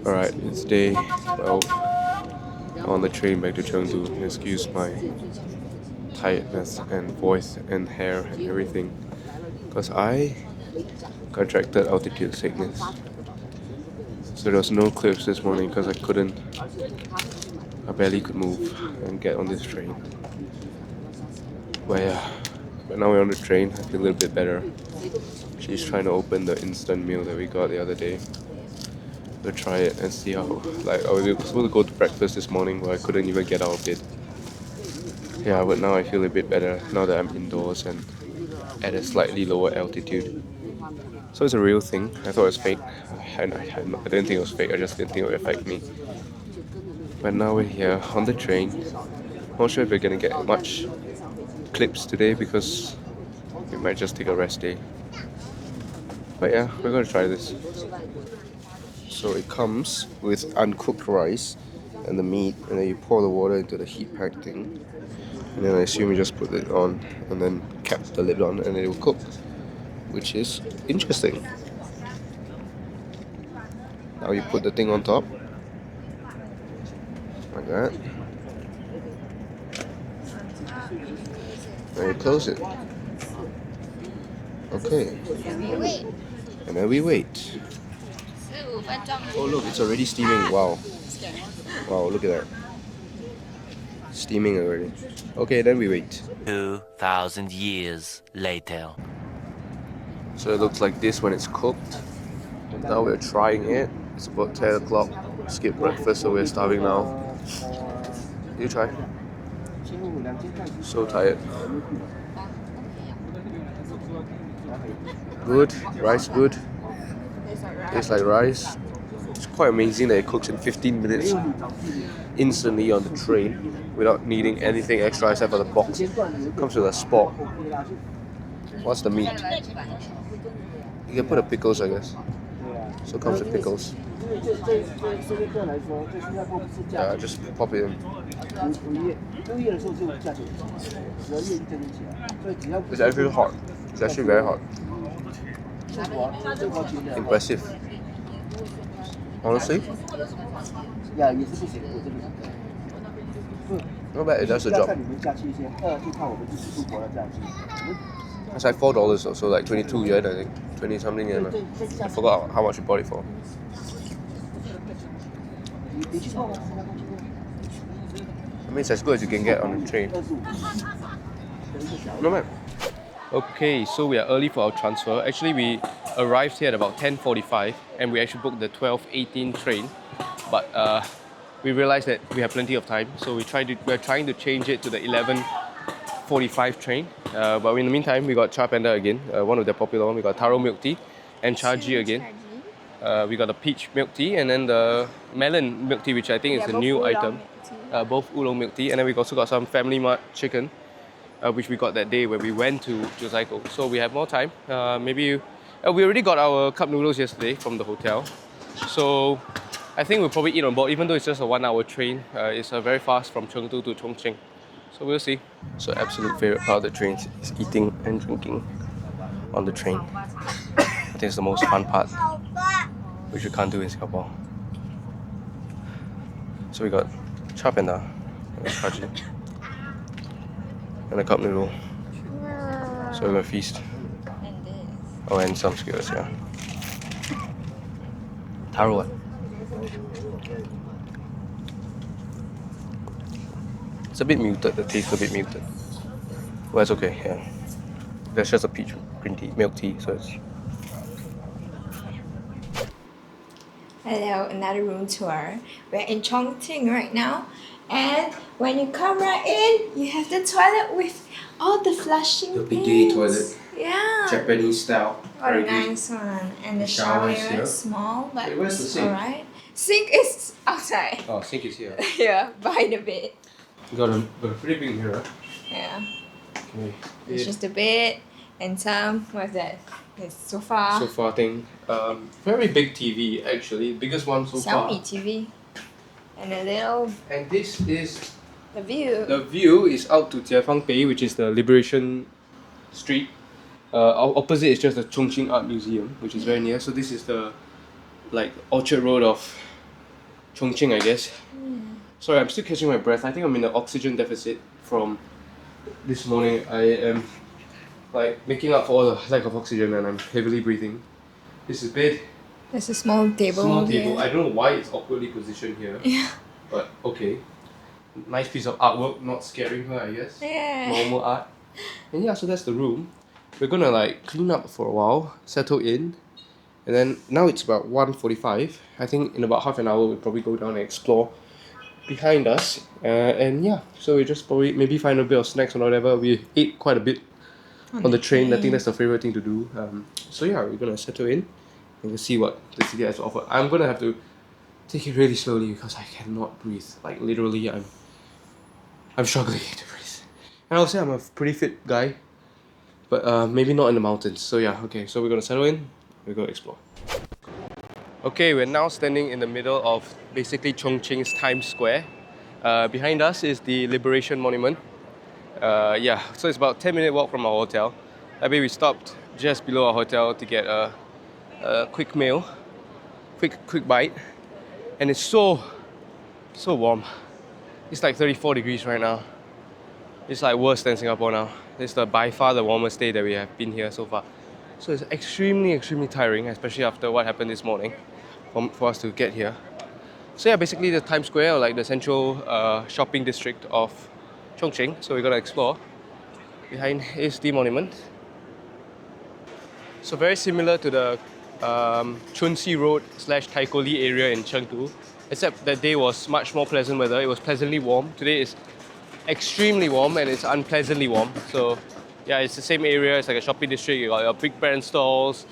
Alright, it's day 12 on the train back to Chengdu. Excuse my tiredness and voice and hair and everything because I contracted altitude sickness. So there was no clips this morning because I barely could move and get on this train. But yeah, but now we're on the train, I feel a little bit better. She's trying to open the instant meal that we got the other day. We'll try it and see how, like, I was supposed to go to breakfast this morning but I couldn't even get out of bed. Yeah, but now I feel a bit better now that I'm indoors and at a slightly lower altitude. So it's a real thing. I thought it was fake. I didn't think it was fake, I just didn't think it would affect me. But now we're here on the train. Not sure if we're gonna get much clips today because we might just take a rest day. But yeah, we're gonna try this. So it comes with uncooked rice and the meat, and then you pour the water into the heat pack thing. And then I assume you just put it on and then cap the lid on and it will cook, which is interesting. Now you put the thing on top, like that. And you close it. Okay. And then we wait. Oh look, it's already steaming. Wow. Wow, look at that. Steaming already. Okay, then we wait. 2,000 years later. So it looks like this when it's cooked. Now we're trying it. It's about 10 o'clock. Skip breakfast, so we're starving now. You try. So tired. Good. Rice good. Tastes like rice. It's quite amazing that it cooks in 15 minutes instantly on the train without needing anything extra except for the box. Comes with a spork. What's the meat? You can put the pickles, I guess. So it comes with pickles. Yeah, just pop it in. It's actually hot. It's actually very hot. Impressive. Honestly, not bad, it does the job. It's like $4 or so, like 22 yuan, I think. 20 something yuan. I forgot how much we bought it for. I mean, it's as good as you can get on the train. No man. Okay, so we are early for our transfer. Actually, we arrived here at about 10:45 and we actually booked the 12:18 train. But we realized that we have plenty of time, so we're trying to change it to the 11:45 train. But in the meantime, we got Cha Panda again, one of the popular ones. We got taro milk tea and Chaji again. We got the peach milk tea and then the melon milk tea, which I think is a new item. Both oolong milk tea, and then we also got some Family Mart chicken, which we got that day when we went to Ciqikou. So we have more time. We already got our cup noodles yesterday from the hotel. So I think we'll probably eat on board, even though it's just a 1-hour train. It's very fast from Chengdu to Chongqing. So we'll see. So absolute favourite part of the train is eating and drinking on the train. I think it's the most fun part, which you can't do in Singapore. So we got Cha Panda and Chaji and a cup noodle. So we're gonna feast. And this. Oh, and some skewers, yeah. Taro what? It's a bit muted, the taste is a bit muted. Well, it's okay, yeah. There's just a peach green tea, milk tea, so it's... Hello, another room tour. We're in Chongqing right now. And when you come right in, you have the toilet with all the flushing The things. bidet toilet. Yeah. Japanese style. What a nice one. And the shower shower's here. is small, but Wait, where's the it's sink? alright. Sink is outside. Oh, sink is here. Yeah, by the bed. Got a pretty big mirror. Yeah. Okay. It's just a bed and some, what's that? It's sofa. Sofa thing. Very big TV actually. Biggest one so far. Xiaomi TV. And a little... And this is... The view. The view is out to Jiefangbei, which is the Liberation Street. Opposite is just the Chongqing Art Museum, which is very near. So this is the like Orchard Road of Chongqing, I guess. Sorry, I'm still catching my breath. I think I'm in an oxygen deficit from this morning. I am like making up for all the lack of oxygen and I'm heavily breathing. This is bed. There's a small table. Small over table. here. I don't know why it's awkwardly positioned here. Yeah. But okay. Nice piece of artwork, not scaring her, I guess. Yeah. Normal art. And yeah, so that's the room. We're gonna like clean up for a while, settle in, and then now it's about 1:45. I think in about half an hour we'll probably go down and explore behind us. And yeah, so we just probably maybe find a bit of snacks or whatever. We ate quite a bit on the train. I think that's the favorite thing to do. So yeah, we're gonna settle in and we'll see what the city has to offer. I'm gonna have to take it really slowly because I cannot breathe. Like literally, I'm struggling to breathe. And I'll say I'm a pretty fit guy, but maybe not in the mountains. So yeah, okay. So we're gonna settle in. We're gonna explore. Okay, we're now standing in the middle of basically Chongqing's Times Square. Behind us is the Liberation Monument. Yeah, so it's about 10-minute walk from our hotel. I mean, we stopped just below our hotel to get a quick meal, quick bite, and it's so warm. It's like 34 degrees right now. It's like worse than Singapore now. It's by far the warmest day that we have been here so far. So it's extremely tiring, especially after what happened this morning for us to get here. So yeah, basically the Times Square, or like the central shopping district of Chongqing. So we're gonna explore. Behind is the monument. So very similar to the Chunxi Road / Taikoo Li area in Chengdu, except that day was much more pleasant weather. It was pleasantly warm. Today is extremely warm and it's unpleasantly warm. So yeah, it's the same area. It's like a shopping district. You got your big brand stalls,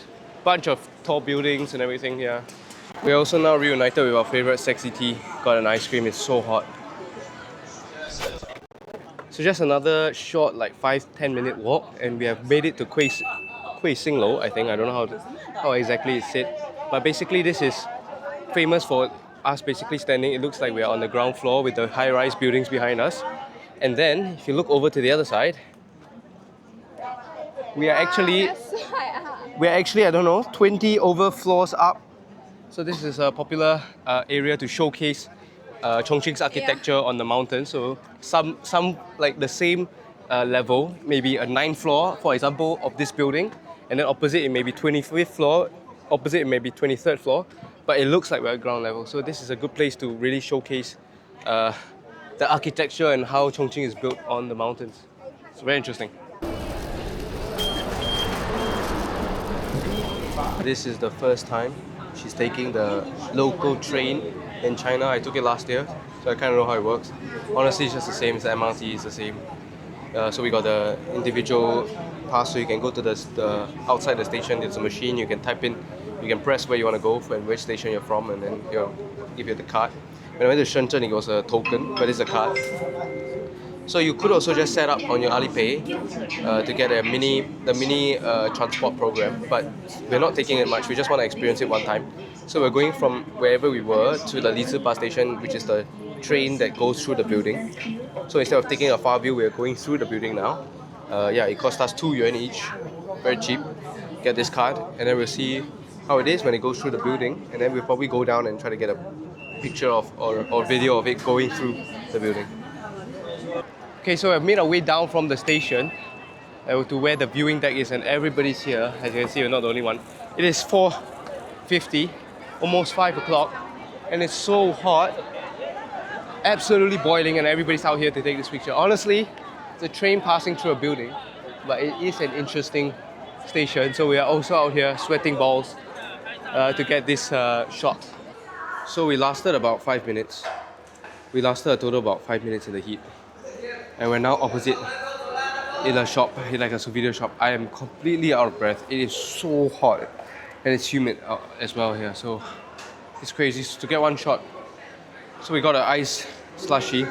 bunch of tall buildings and everything. Yeah. We're also now reunited with our favorite sexy tea. Got an ice cream. It's so hot. So just another short, like 5-10 minute walk, and we have made it to Kuixinglou. I think I don't know how exactly it's said, but basically this is famous for us basically standing. It looks like we are on the ground floor with the high-rise buildings behind us, and then if you look over to the other side. We are actually, I don't know, 20 over floors up. So this is a popular area to showcase Chongqing's architecture on the mountain. So some like the same level, maybe a 9th floor, for example, of this building, and then opposite it may be 25th floor, opposite it may be 23rd floor, but it looks like we're at ground level. So this is a good place to really showcase the architecture and how Chongqing is built on the mountains. It's very interesting. This is the first time she's taking the local train in China. I took it last year, so I kind of know how it works. Honestly, it's just the same. It's the MRT, it's the same. So we got the individual pass, so you can go to the outside the station. There's a machine. You can type in, you can press where you want to go and which station you're from, and then give you the card. When I went to Shenzhen, it was a token, but it's a card. So you could also just set up on your Alipay to get the mini transport program, but we're not taking it much. We just want to experience it one time. So we're going from wherever we were to the Liziba Station, which is the train that goes through the building. So instead of taking a far view, we're going through the building now. Yeah, it cost us 2 yuan each, very cheap. Get this card, and then we'll see how it is when it goes through the building, and then we'll probably go down and try to get a picture of or video of it going through the building. Okay, so I've made our way down from the station to where the viewing deck is, and everybody's here. As you can see, we're not the only one. It is 4:50, almost 5 o'clock, and it's so hot, absolutely boiling, and everybody's out here to take this picture. Honestly, it's a train passing through a building, but it is an interesting station, so we are also out here sweating balls to get this shot. So we lasted about 5 minutes. We lasted a total about 5 minutes in the heat. And we're now opposite in a shop, like a souvenir shop. I am completely out of breath. It is so hot and it's humid as well here. So it's crazy to get one shot. So we got an ice slushy.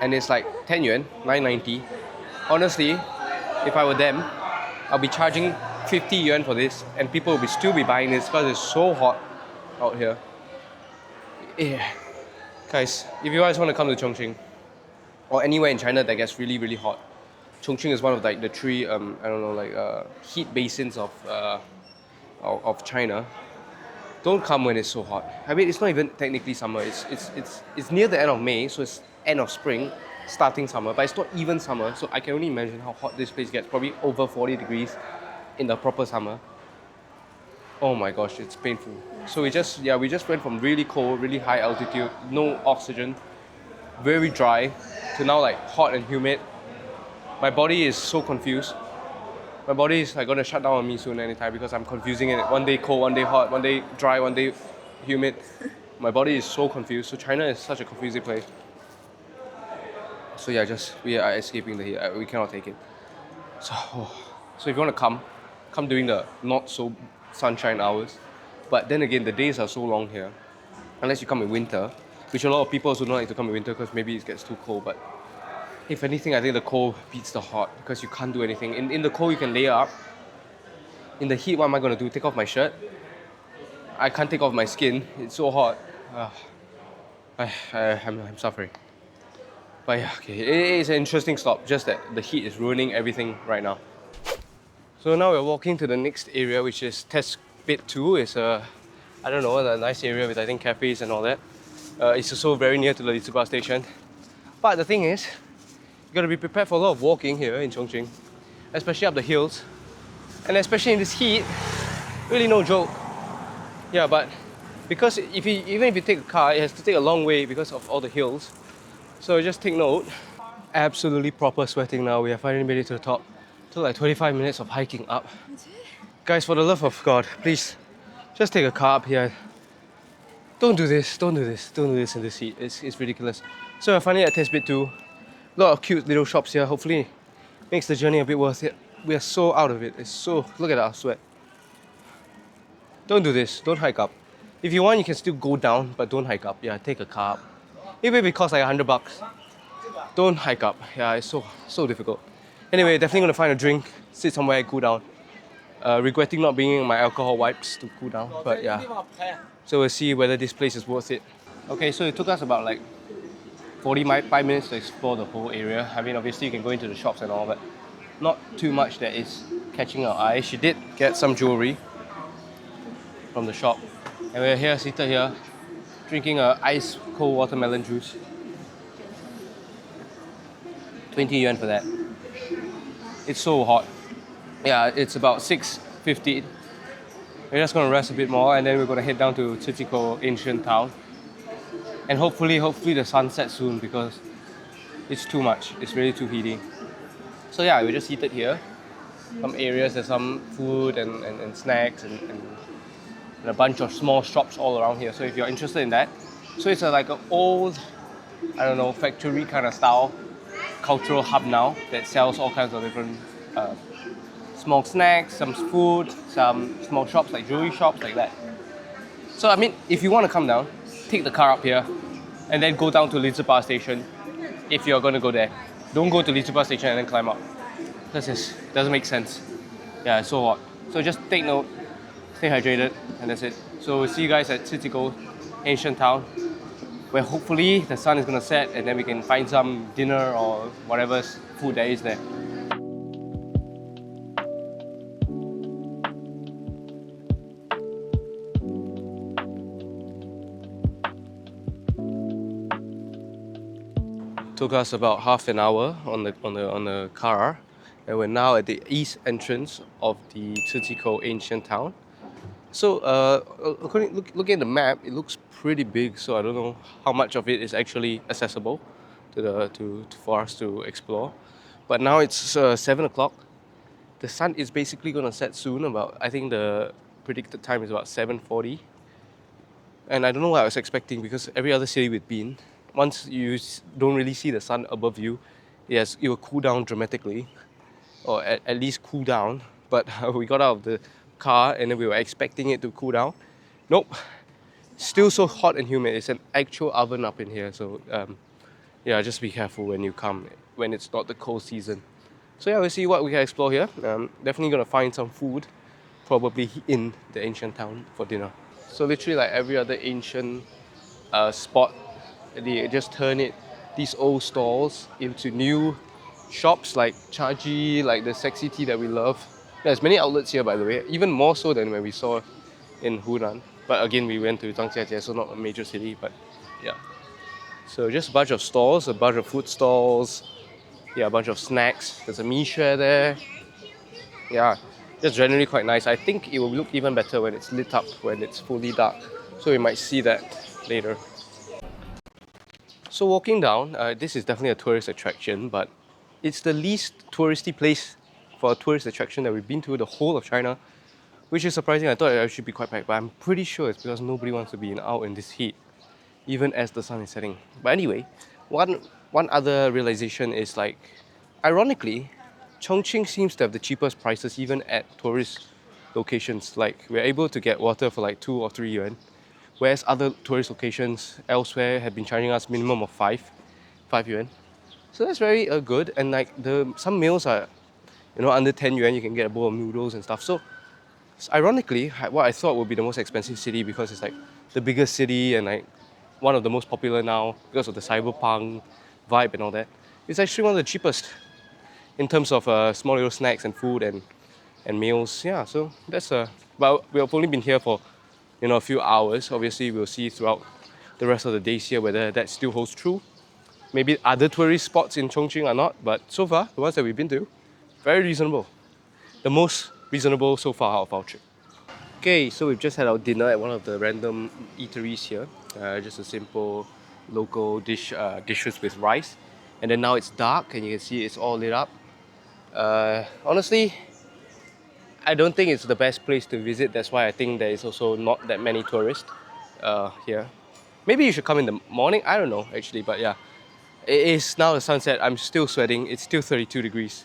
And it's like 10 yuan, 9.90. Honestly, if I were them, I'll be charging 50 yuan for this, and people will still be buying this because it's so hot out here. Yeah. Guys, if you guys want to come to Chongqing, or anywhere in China that gets really hot, Chongqing is one of like the three heat basins of China. don't come when it's so hot. I mean, it's not even technically summer. It's near the end of May, so it's end of spring, starting summer. But it's not even summer, so I can only imagine how hot this place gets. Probably over 40 degrees in the proper summer. Oh my gosh, it's painful. So we just went from really cold, really high altitude, no oxygen, very dry, to now like hot and humid. My body is so confused. My body is like gonna shut down on me soon anytime because I'm confusing it. One day cold, one day hot, one day dry, one day humid. My body is so confused. So China is such a confusing place. So yeah, we are escaping the heat. We cannot take it. So if you want to come during the not so sunshine hours. But then again, the days are so long here. Unless you come in winter, which a lot of people also don't like to come in winter because maybe it gets too cold. But if anything, I think the cold beats the hot because you can't do anything. In the cold, you can layer up. In the heat, what am I going to do? Take off my shirt? I can't take off my skin. It's so hot. I'm suffering. But yeah, okay. It is an interesting stop. Just that the heat is ruining everything right now. So now we're walking to the next area, which is Testbed 2. It's I don't know, a nice area with I think cafes and all that. It's also very near to the Liziba Station. But the thing is, you gotta be prepared for a lot of walking here in Chongqing, especially up the hills, and especially in this heat. Really no joke. Yeah, but because even if you take a car, it has to take a long way because of all the hills. So just take note. Absolutely proper sweating now. We have finally made it to the top. Took like 25 minutes of hiking up. Guys, for the love of God, please just take a car up here. Don't do this in this heat. It's ridiculous. So we're finally at Testbed 2. A lot of cute little shops here. Hopefully makes the journey a bit worth it. We are so out of it. Look at our sweat. Don't do this. Don't hike up. If you want, you can still go down, but don't hike up. Yeah, take a car up. Even if it costs like $100, don't hike up. Yeah, it's so difficult. Anyway, definitely gonna find a drink, sit somewhere, cool down. Regretting not bringing my alcohol wipes to cool down, but yeah. So we'll see whether this place is worth it. Okay, so it took us about like 45 minutes to explore the whole area. I mean, obviously you can go into the shops and all, but not too much that is catching our eye. She did get some jewelry from the shop. And we're here, seated here, drinking a ice cold watermelon juice. 20 yuan for that. It's so hot. Yeah, it's about 6:50. We're just gonna rest a bit more and then we're gonna head down to Ciqikou Ancient Town. And hopefully the sun sets soon because it's too much. It's really too heaty. So yeah, we're just seated here. Some areas, there's some food and snacks and a bunch of small shops all around here. So if you're interested in that. So it's like an old, I don't know, factory kind of style cultural hub now that sells all kinds of different small snacks, some food, some small shops like jewelry shops like that. So I mean, if you want to come down, take the car up here and then go down to Liziba Station if you're going to go there. Don't go to Liziba Station and then climb up. Because it doesn't make sense. Yeah, it's so hot. So just take note, stay hydrated, and that's it. So we'll see you guys at Ciqikou Ancient Town, where hopefully the sun is going to set and then we can find some dinner or whatever food there is there. Took us about half an hour on the car, and we're now at the east entrance of the Ciqikou Ancient Town. So, looking at the map, it looks pretty big. So I don't know how much of it is actually accessible for us to explore. But now it's 7 o'clock. The sun is basically gonna set soon. I think the predicted time is about 7:40. And I don't know what I was expecting because every other city we've been, once you don't really see the sun above you, yes, it will cool down dramatically, or at least cool down. But we got out of the car and then we were expecting it to cool down. Nope, still so hot and humid. It's an actual oven up in here. So yeah, just be careful when you come, when it's not the cold season. So yeah, we'll see what we can explore here. Definitely gonna find some food, probably in the ancient town for dinner. So literally like every other ancient spot, they just turn these old stalls into new shops like Chaji, like the sexy tea that we love. There's many outlets here, by the way, even more so than when we saw in Hunan. But again, we went to Zhangjiajie, so not a major city, but yeah. So just a bunch of stalls, a bunch of food stalls, yeah, a bunch of snacks. There's a Misha there. Yeah, just generally quite nice. I think it will look even better when it's lit up, when it's fully dark. So we might see that later. So walking down, this is definitely a tourist attraction, but it's the least touristy place for a tourist attraction that we've been to the whole of China, which is surprising. I thought it should be quite packed, but I'm pretty sure it's because nobody wants to be out in this heat, even as the sun is setting. But anyway, one other realization is like, ironically, Chongqing seems to have the cheapest prices even at tourist locations. Like we're able to get water for like 2 or 3 yuan, whereas other tourist locations elsewhere have been charging us minimum of 5 yuan. So that's very good. And like some meals are, under 10 yuan. You can get a bowl of noodles and stuff. So ironically, what I thought would be the most expensive city because it's like the biggest city and like one of the most popular now because of the cyberpunk vibe and all that, it's actually one of the cheapest in terms of small little snacks and food and meals. Yeah, so that's but we've only been here for a few hours. Obviously, we'll see throughout the rest of the days here whether that still holds true. Maybe other tourist spots in Chongqing are not, but so far the ones that we've been to, very reasonable. The most reasonable so far out of our trip. Okay, so we've just had our dinner at one of the random eateries here. Just a simple local dishes with rice. And then now it's dark and you can see it's all lit up. Honestly, I don't think it's the best place to visit. That's why I think there is also not that many tourists here. Maybe you should come in the morning. I don't know actually, but yeah. It is now the sunset. I'm still sweating. It's still 32 degrees.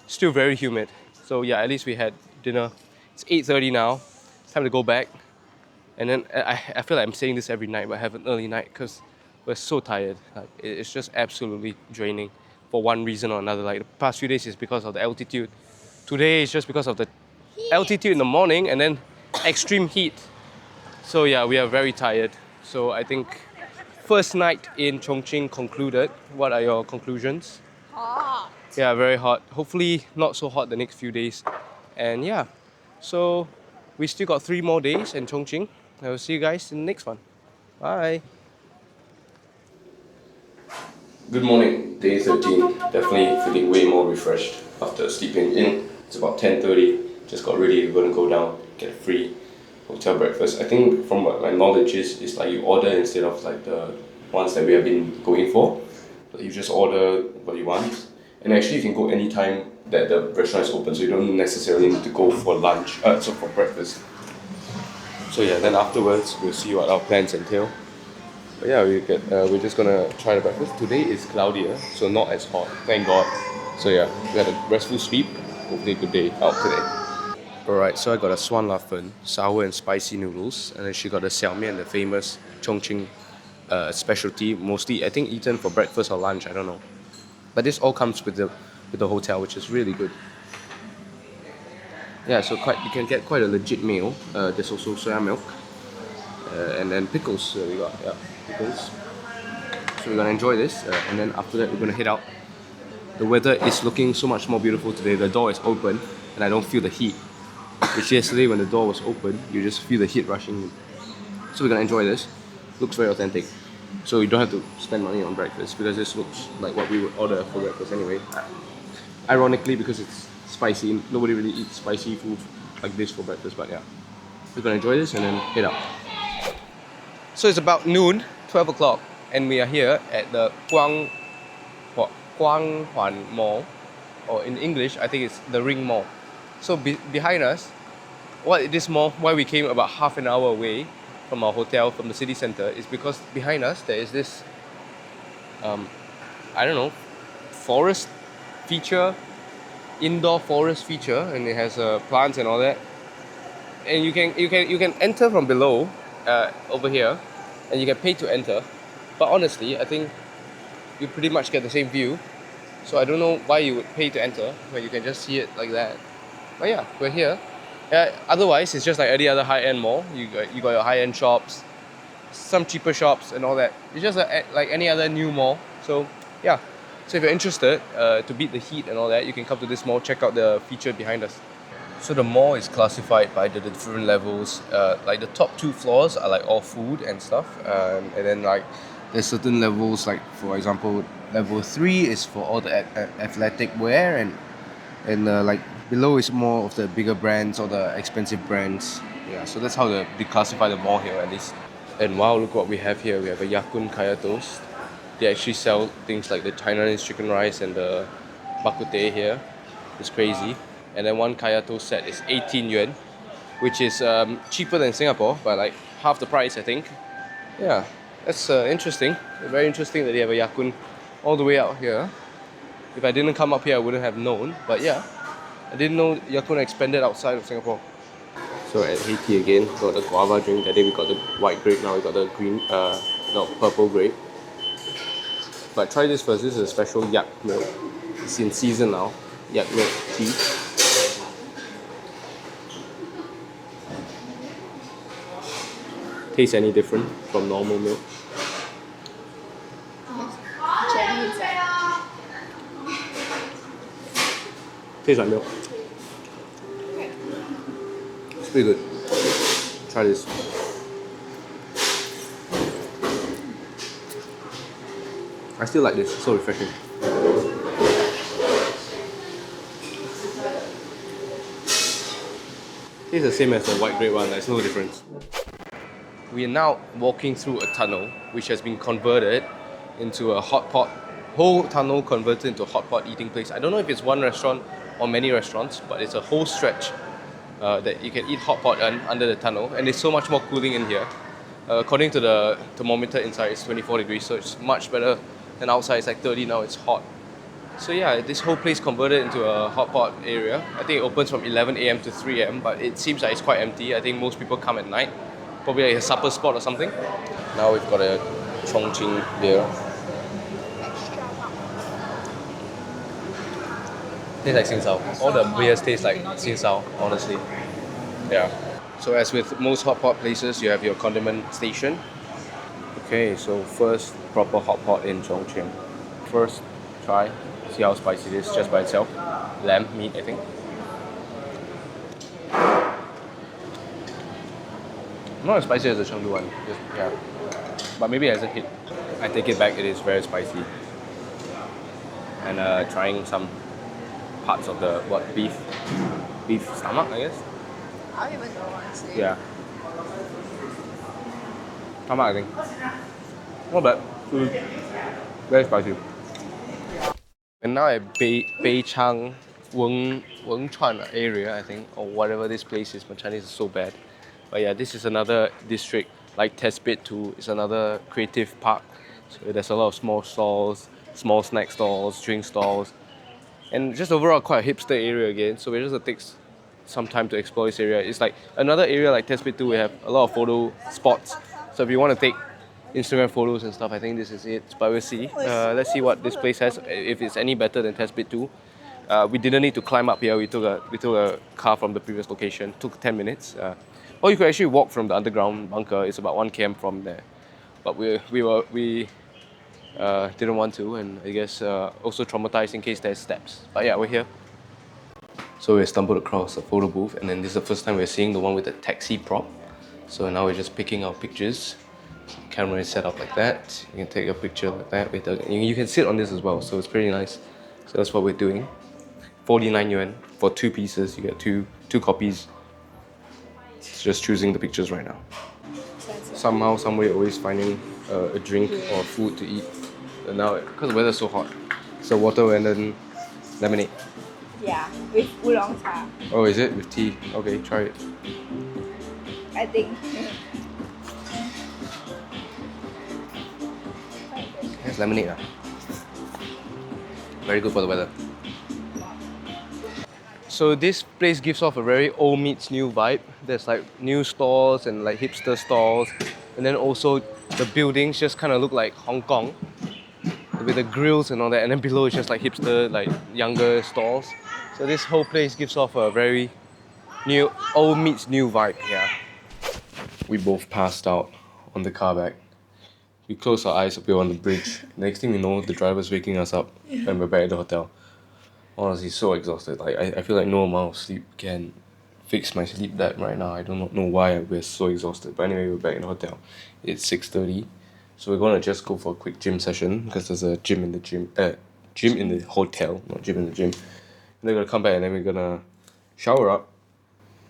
Still very humid. So yeah, at least we had dinner. It's 8:30 now. It's time to go back. And then I feel like I'm saying this every night, but I have an early night because we're so tired. Like, it's just absolutely draining for one reason or another. Like the past few days is because of the altitude. Today is just because of the altitude in the morning and then extreme heat. So yeah, we are very tired. So I think first night in Chongqing concluded. What are your conclusions? Hot. Yeah, very hot. Hopefully not so hot the next few days. And yeah, so we still got 3 more days in Chongqing. I will see you guys in the next one. Bye. Good morning, day 13. Definitely feeling way more refreshed after sleeping in. It's about 10:30. Just got ready. We're gonna go down, get a free hotel breakfast. I think from what my knowledge is like you order instead of like the ones that we have been going for. You just order what you want. And actually you can go anytime that the restaurant is open, so you don't necessarily need to go for lunch, so for breakfast. So yeah, then afterwards we'll see what our plans entail. But yeah, we're just gonna try the breakfast. Today is cloudier, so not as hot, thank God. So yeah, we had a restful sleep. Hopefully a good day out today. Alright, so I got a swan la fen, sour and spicy noodles, and then she got a xiao mian, the famous Chongqing specialty, mostly I think eaten for breakfast or lunch, I don't know. But this all comes with the hotel, which is really good. Yeah, so you can get quite a legit meal. There's also soya milk, and then pickles. We got pickles. So we're gonna enjoy this, and then after that we're gonna head out. The weather is looking so much more beautiful today. The door is open, and I don't feel the heat. Which yesterday when the door was open, you just feel the heat rushing in. So we're gonna enjoy this. Looks very authentic. So you don't have to spend money on breakfast because this looks like what we would order for breakfast anyway. Ironically, because it's spicy, nobody really eats spicy food like this for breakfast, but yeah. We're gonna enjoy this and then head out. So it's about noon, 12 o'clock, and we are here at the Guanghuan Mall, or in English, I think it's the Ring Mall. So behind us, this mall, why we came about half an hour away from our hotel, from the city center, is because behind us there is this, I don't know, forest feature, indoor forest feature, and it has plants and all that. And you can enter from below, over here, and you can pay to enter. But honestly, I think you pretty much get the same view. So I don't know why you would pay to enter when you can just see it like that. But yeah, we're here. Otherwise, it's just like any other high-end mall. You got your high-end shops, some cheaper shops and all that. It's just like any other new mall. So yeah, so if you're interested to beat the heat and all that, you can come to this mall, check out the feature behind us. So the mall is classified by the different levels. Like the top 2 floors are like all food and stuff, and then like there's certain levels, like for example, level 3 is for all the athletic wear, and like below is more of the bigger brands or the expensive brands. Yeah, so that's how they classify the mall here at least. And wow, look what we have here. We have a Yakun Kaya Toast. They actually sell things like the Chinese chicken rice and the bak kut teh here. It's crazy. And then one Kaya Toast set is 18 yuan, which is cheaper than Singapore, by like half the price, I think. Yeah, that's interesting. Very interesting that they have a Yakun all the way out here. If I didn't come up here, I wouldn't have known. But yeah, I didn't know Yakun expanded outside of Singapore. So at Haiti again, got the guava drink. That day we got the white grape, now we got the green, no, purple grape. But try this first. This is a special yak milk. It's in season now. Yak milk tea. Tastes any different from normal milk? Tastes like milk. It's pretty good. Try this. I still like this. It's so refreshing. It's the same as the white grape one. There's no difference. We are now walking through a tunnel which has been converted into a hot pot. Whole tunnel converted into a hot pot eating place. I don't know if it's one restaurant or many restaurants, but it's a whole stretch that you can eat hot pot under the tunnel, and it's so much more cooling in here. According to the thermometer inside, it's 24 degrees, so it's much better than outside. It's like 30 now. It's hot. So yeah, this whole place converted into a hot pot area. I think it opens from 11 a.m. to 3 a.m., but it seems like it's quite empty. I think most people come at night. Probably like a supper spot or something. Now we've got a Chongqing beer. Tastes like Tsingtao. All the beers taste like Tsingtao, honestly. Yeah. So as with most hot pot places, you have your condiment station. Okay, so first proper hot pot in Chongqing. First try, see how spicy it is just by itself. Lamb meat, I think. Not as spicy as the Chengdu one, just, yeah. But maybe it hasn't hit. I take it back, it is very spicy. And trying some parts of the, beef stomach, I guess? I don't even know honestly. Yeah. Stomach, I think. Not bad. Very spicy. And now at Beicang, Wengchuan area, I think, or whatever this place is. My Chinese is so bad. But yeah, this is another district, like Testbed too. It's another creative park. So there's a lot of small stalls, small snack stalls, drink stalls. And just overall quite a hipster area again. So we're just gonna take some time to explore this area. It's like another area like Testbed too. We have a lot of photo spots. So if you want to take Instagram photos and stuff, I think this is it. But we'll see. Let's see what this place has, if it's any better than Testbed too. We didn't need to climb up here. We took a car from the previous location. Took 10 minutes. Or you could actually walk from the underground bunker. It's about 1 km from there. But we didn't want to, and I guess also traumatized in case there's steps. But yeah, we're here. So we stumbled across a photo booth, and then this is the first time we're seeing the one with the taxi prop. So now we're just picking our pictures. Camera is set up like that. You can take a picture like that. You can sit on this as well, so it's pretty nice. So that's what we're doing. 49 yuan for 2 pieces. You get two copies. Just choosing the pictures right now. Somehow, some way, always finding a drink or food to eat. And now, because the weather's so hot, so water and then lemonade. Yeah, with oolong cha. Oh, is it? With tea? Okay, try it. I think. It's lemonade. Very good for the weather. So this place gives off a very old meets new vibe. There's like new stores and like hipster stores. And then also the buildings just kind of look like Hong Kong with the grills and all that. And then below is just like hipster, like younger stores. So this whole place gives off a very new, old meets new vibe, yeah. We both passed out on the car back. We closed our eyes, we were on the bridge. Next thing we know, the driver's waking us up and we're back at the hotel. Honestly, so exhausted. Like I feel like no amount of sleep can fix my sleep lab right now. I do not know why we're so exhausted. But anyway, we're back in the hotel. It's 6:30. So we're gonna just go for a quick gym session because there's a gym in the gym in the hotel, not gym in the gym. And then we're gonna come back and then we're gonna shower up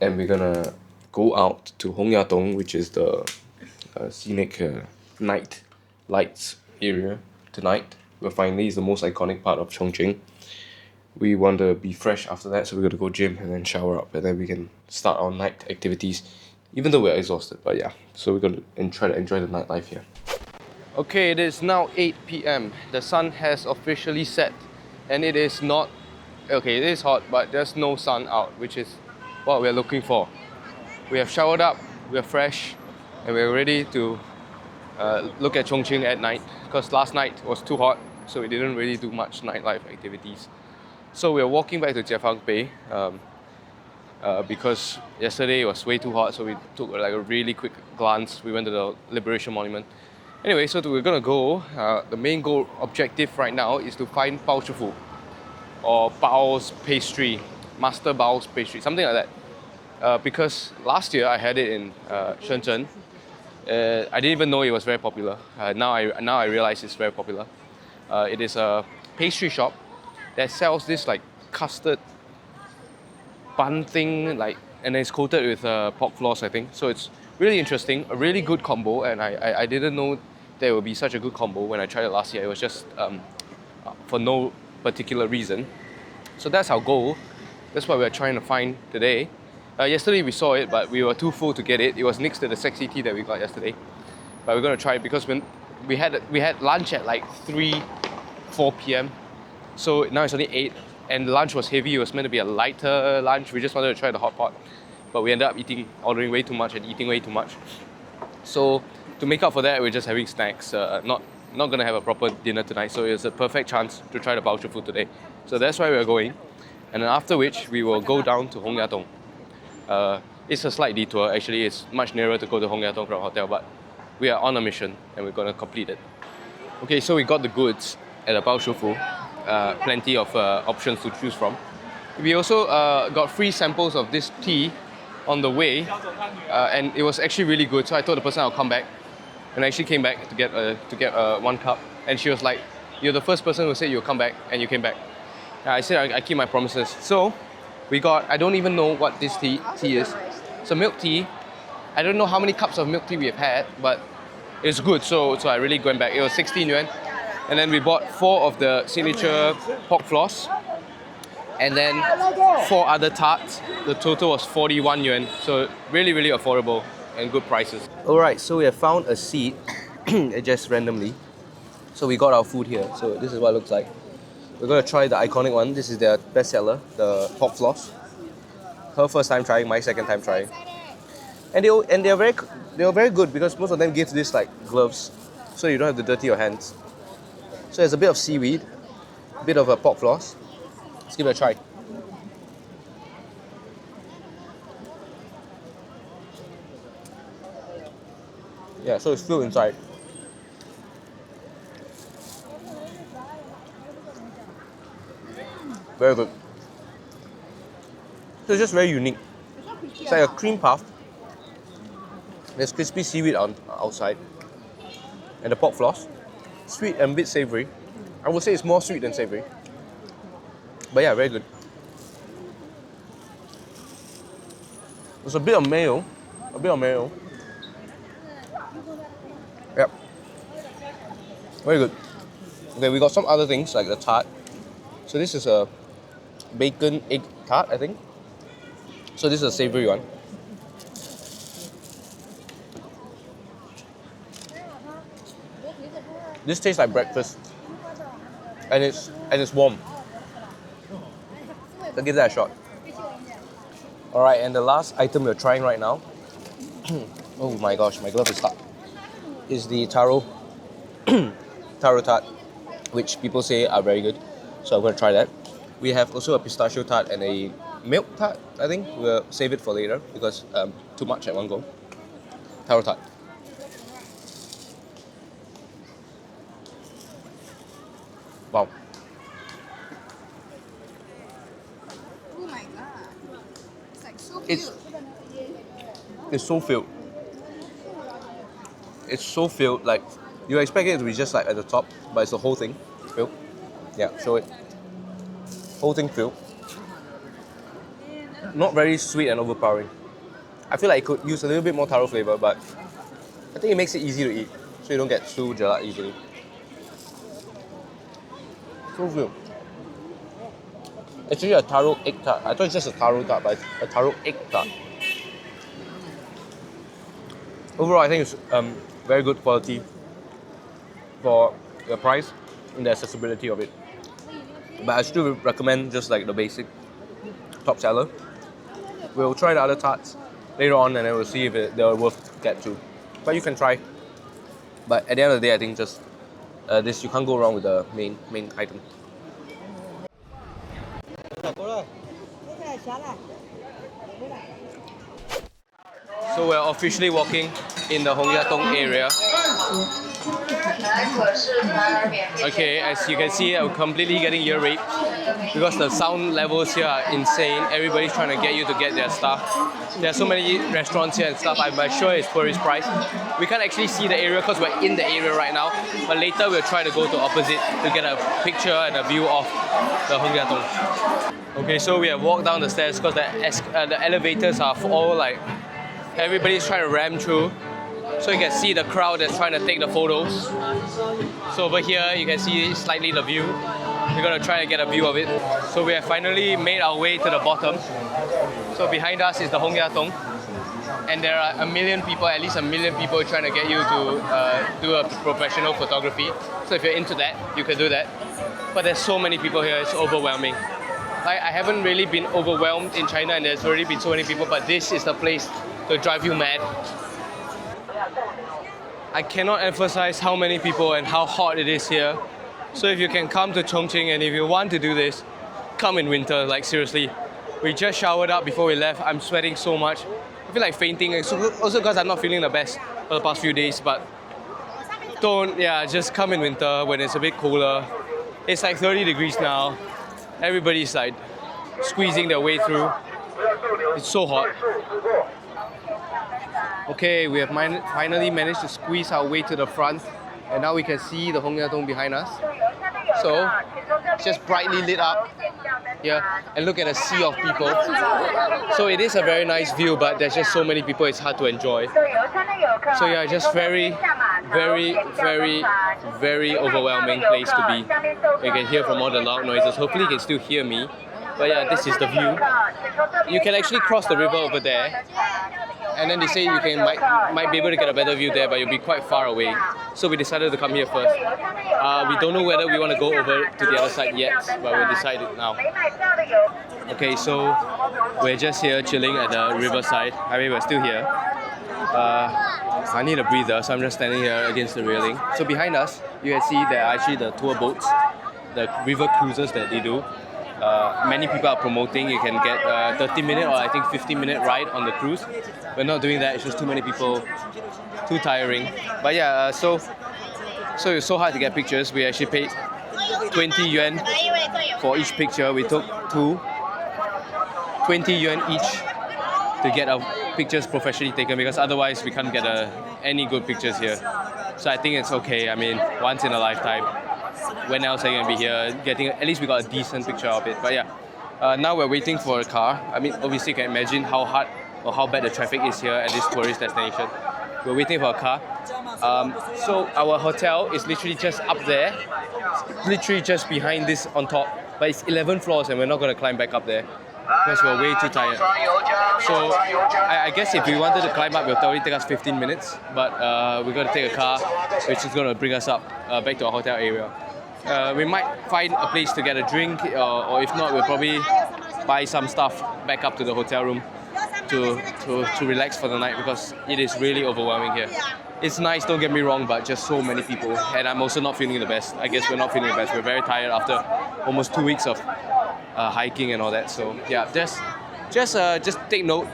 and we're gonna go out to Hongyadong, which is the scenic night lights area tonight. We're finally is the most iconic part of Chongqing. We want to be fresh after that, so we're gonna go gym and then shower up, and then we can start our night activities, even though we're exhausted. But yeah, so we're gonna try to enjoy the nightlife here. Okay, it is now 8 p.m. The sun has officially set, and it is not okay. It is hot, but there's no sun out, which is what we're looking for. We have showered up, we're fresh, and we're ready to look at Chongqing at night. Because last night was too hot, so we didn't really do much nightlife activities. So we're walking back to Jiefangbei because yesterday it was way too hot, so we took like a really quick glance. We went to the Liberation Monument. Anyway, so we're gonna go. The main goal objective right now is to find Bao Shifu or Bao's pastry, Master Bao's pastry, something like that. Because last year I had it in Shenzhen. I didn't even know it was very popular. Now I realize it's very popular. It is a pastry shop that sells this like custard bun thing, like, and it's coated with pork floss, I think. So it's really interesting, a really good combo, and I didn't know there would be such a good combo when I tried it last year. It was just for no particular reason. So that's our goal. That's what we're trying to find today. Yesterday we saw it, but we were too full to get it. It was next to the sexy tea that we got yesterday. But we're gonna try it because when we had lunch at like 4 p.m. So now it's only 8, and lunch was heavy. It was meant to be a lighter lunch. We just wanted to try the hot pot, but we ended up ordering way too much and eating way too much. So to make up for that, we're just having snacks. Not gonna have a proper dinner tonight. So it's a perfect chance to try the Bao Shifu today. So that's why we're going, and then after which we will go down to Hongyadong. It's a slight detour. Actually, it's much nearer to go to Hongyadong from hotel, but we are on a mission and we're gonna complete it. Okay, so we got the goods at the Bao Shifu. Plenty of options to choose from. We also got free samples of this tea on the way, and it was actually really good. So I told the person I'll come back, and I actually came back to get 1 cup. And she was like, "You're the first person who said you'll come back, and you came back." I said I keep my promises. So we got, I don't even know what this tea is. So milk tea. I don't know how many cups of milk tea we have had, but it's good. So I really went back. It was 16 yuan. And then we bought 4 of the signature pork floss, and then 4 other tarts. The total was 41 yuan, so really, really affordable and good prices. Alright, so we have found a seat just randomly. So we got our food here, so this is what it looks like. We're gonna try the iconic one. This is their bestseller, the pork floss. Her first time trying, my second time trying. And they were very good because most of them give this like gloves, so you don't have to dirty your hands. So there's a bit of seaweed, a bit of a pork floss. Let's give it a try. Yeah, so it's filled inside. Very good. So it's just very unique. It's like a cream puff. There's crispy seaweed on outside, and the pork floss. Sweet and a bit savoury. I would say it's more sweet than savoury. But yeah, very good. There's a bit of mayo. Yep. Very good. Okay, we got some other things like the tart. So this is a bacon egg tart, I think. So this is a savoury one. This tastes like breakfast, and it's warm. So give that a shot. All right, and the last item we're trying right now. Oh my gosh, my glove is stuck. Is the taro tart, which people say are very good. So I'm going to try that. We have also a pistachio tart and a milk tart. I think we'll save it for later because too much at one go. Taro tart. Wow. Oh my god. It's like so it's so filled. It's so filled, like you expect it to be just like at the top, but it's the whole thing filled. Yeah, show it. Whole thing filled. Not very sweet and overpowering. I feel like it could use a little bit more taro flavor, but I think it makes it easy to eat, so you don't get too jelak easily. So good. It's actually a taro egg tart. I thought it's just a taro tart, but it's a taro egg tart. Overall, I think it's very good quality for the price and the accessibility of it. But I still recommend just like the basic top seller. We'll try the other tarts later on, and then we'll see if they're worth to get to. But you can try. But at the end of the day, I think just this, you can't go wrong with the main item. So we're officially walking in the Hongyadong area. Okay, as you can see, I'm completely getting ear raped because the sound levels here are insane. Everybody's trying to get you to get their stuff. There are so many restaurants here and stuff. I'm sure it's tourist price. We can't actually see the area because we're in the area right now. But later we'll try to go to opposite to get a picture and a view of the Hongyadong. Okay, so we have walked down the stairs because the elevators are all like, everybody's trying to ram through. So you can see the crowd that's trying to take the photos. So over here you can see slightly the view. We're going to try and get a view of it. So we have finally made our way to the bottom. So behind us is the Hongyadong. And there are a million people, at least a million people trying to get you to do a professional photography. So if you're into that, you can do that. But there's so many people here, it's overwhelming. I haven't really been overwhelmed in China and there's already been so many people, but this is the place to drive you mad. I cannot emphasize how many people and how hot it is here. So if you can come to Chongqing and if you want to do this, come in winter, like seriously. We just showered up before we left. I'm sweating so much. I feel like fainting, also because I'm not feeling the best for the past few days, but just come in winter when it's a bit cooler. It's like 30 degrees now. Everybody's like squeezing their way through. It's so hot. Okay, we have finally managed to squeeze our way to the front, and now we can see the Hongyadong behind us. So, it's just brightly lit up here, and look at the sea of people. So it is a very nice view, but there's just so many people, it's hard to enjoy. So yeah, just very, very, very, very overwhelming place to be. You can hear from all the loud noises. Hopefully you can still hear me. But yeah, this is the view. You can actually cross the river over there. And then they say you can might be able to get a better view there, but you'll be quite far away. So we decided to come here first. We don't know whether we want to go over to the other side yet, but we'll decide it now. Okay, so we're just here chilling at the riverside. I mean, we're still here. I need a breather, so I'm just standing here against the railing. So behind us, you can see there are actually the tour boats, the river cruises that they do. Many people are promoting. You can get a 30-minute or I think 50-minute ride on the cruise. We're not doing that. It's just too many people, too tiring. But yeah, so it's so hard to get pictures. We actually paid 20 yuan for each picture. We took 20 yuan each to get our pictures professionally taken, because otherwise we can't get any good pictures here. So I think it's okay. I mean, once in a lifetime. When else are you going to be here? At least we got a decent picture of it. But yeah, now we're waiting for a car. I mean, obviously you can imagine how hard or how bad the traffic is here at this tourist destination. We're waiting for a car. So our hotel is literally just up there, literally just behind this on top. But it's 11 floors and we're not going to climb back up there because we're way too tired. So I guess if we wanted to climb up, it would probably take us 15 minutes. But we're going to take a car, which is going to bring us up back to our hotel area. We might find a place to get a drink, or if not, we'll probably buy some stuff back up to the hotel room to relax for the night, because it is really overwhelming here. It's nice, don't get me wrong, but just so many people, and I'm also not feeling the best. I guess we're not feeling the best. We're very tired after almost 2 weeks of hiking and all that. So yeah, just take note.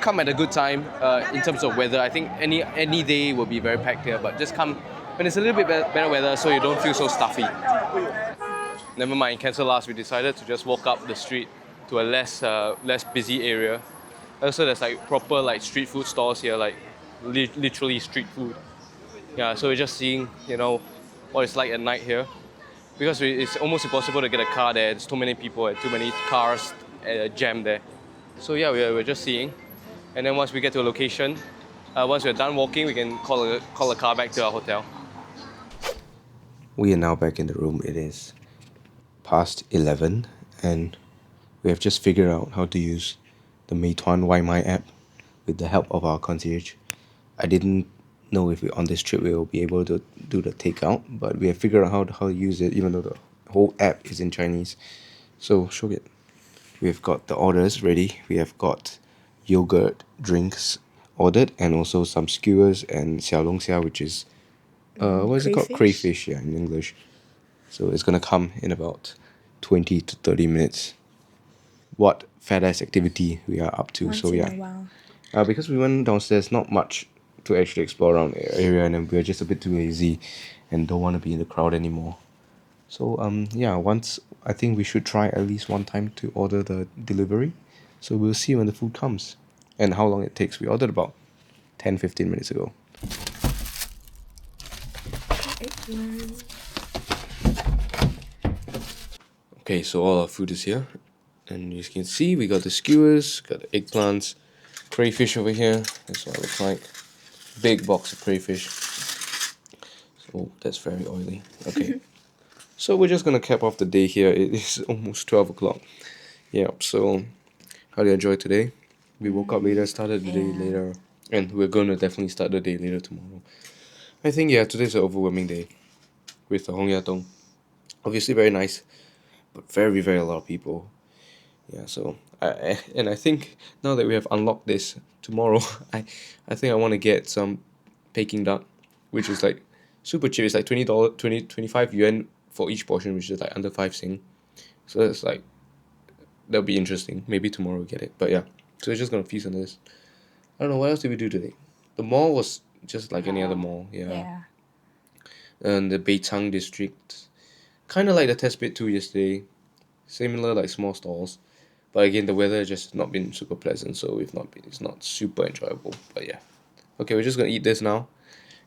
Come at a good time in terms of weather. I think any day will be very packed here, but just come when it's a little bit better weather, so you don't feel so stuffy. Never mind, cancel last. We decided to just walk up the street to a less busy area. Also, there's like proper like street food stores here, like literally street food. Yeah, so we're just seeing, what it's like at night here. Because it's almost impossible to get a car there. There's too many people and too many cars jammed there. So yeah, we're just seeing. And then once we get to a location, once we're done walking, we can call a car back to our hotel. We are now back in the room. It is past 11 and we have just figured out how to use the Meituan Waimai app with the help of our concierge. I didn't know if on this trip we will be able to do the takeout, but we have figured out how to use it even though the whole app is in Chinese. So show it. We've got the orders ready. We have got yogurt drinks ordered and also some skewers and xiaolongxia, which is what is it called? Crayfish, yeah, in English. So it's gonna come in about 20 to 30 minutes. What fat ass activity we are up to. Once so in yeah. a while. Because we went downstairs, not much to actually explore around the area, and then we are just a bit too lazy and don't want to be in the crowd anymore. So yeah, once I think we should try at least one time to order the delivery. So we'll see when the food comes and how long it takes. We ordered about 10-15 minutes ago. Okay, so all our food is here. And you can see we got the skewers, got the eggplants, crayfish over here. That's what it looks like. Big box of crayfish. So that's very oily. Okay. So we're just gonna cap off the day here. It is almost 12 o'clock. Yeah, so how do you enjoy today? We woke up later, started the day later, and we're gonna definitely start the day later tomorrow. I think, yeah, today's an overwhelming day with the Hongyadong. Obviously very nice, but very, very a lot of people. Yeah, so I think now that we have unlocked this tomorrow, I think I want to get some Peking duck, which is like super cheap. It's like $20, 25 yuan for each portion, which is like under 5 sing. So it's like, that'll be interesting. Maybe tomorrow we'll get it. But yeah, so we're just gonna feast on this. I don't know, what else did we do today? The mall was just like any other mall, yeah. And the Beicang district, kind of like the Testbed 2 yesterday. Similar like small stalls. But again, the weather has just not been super pleasant, so it's not super enjoyable. But yeah. Okay, we're just gonna eat this now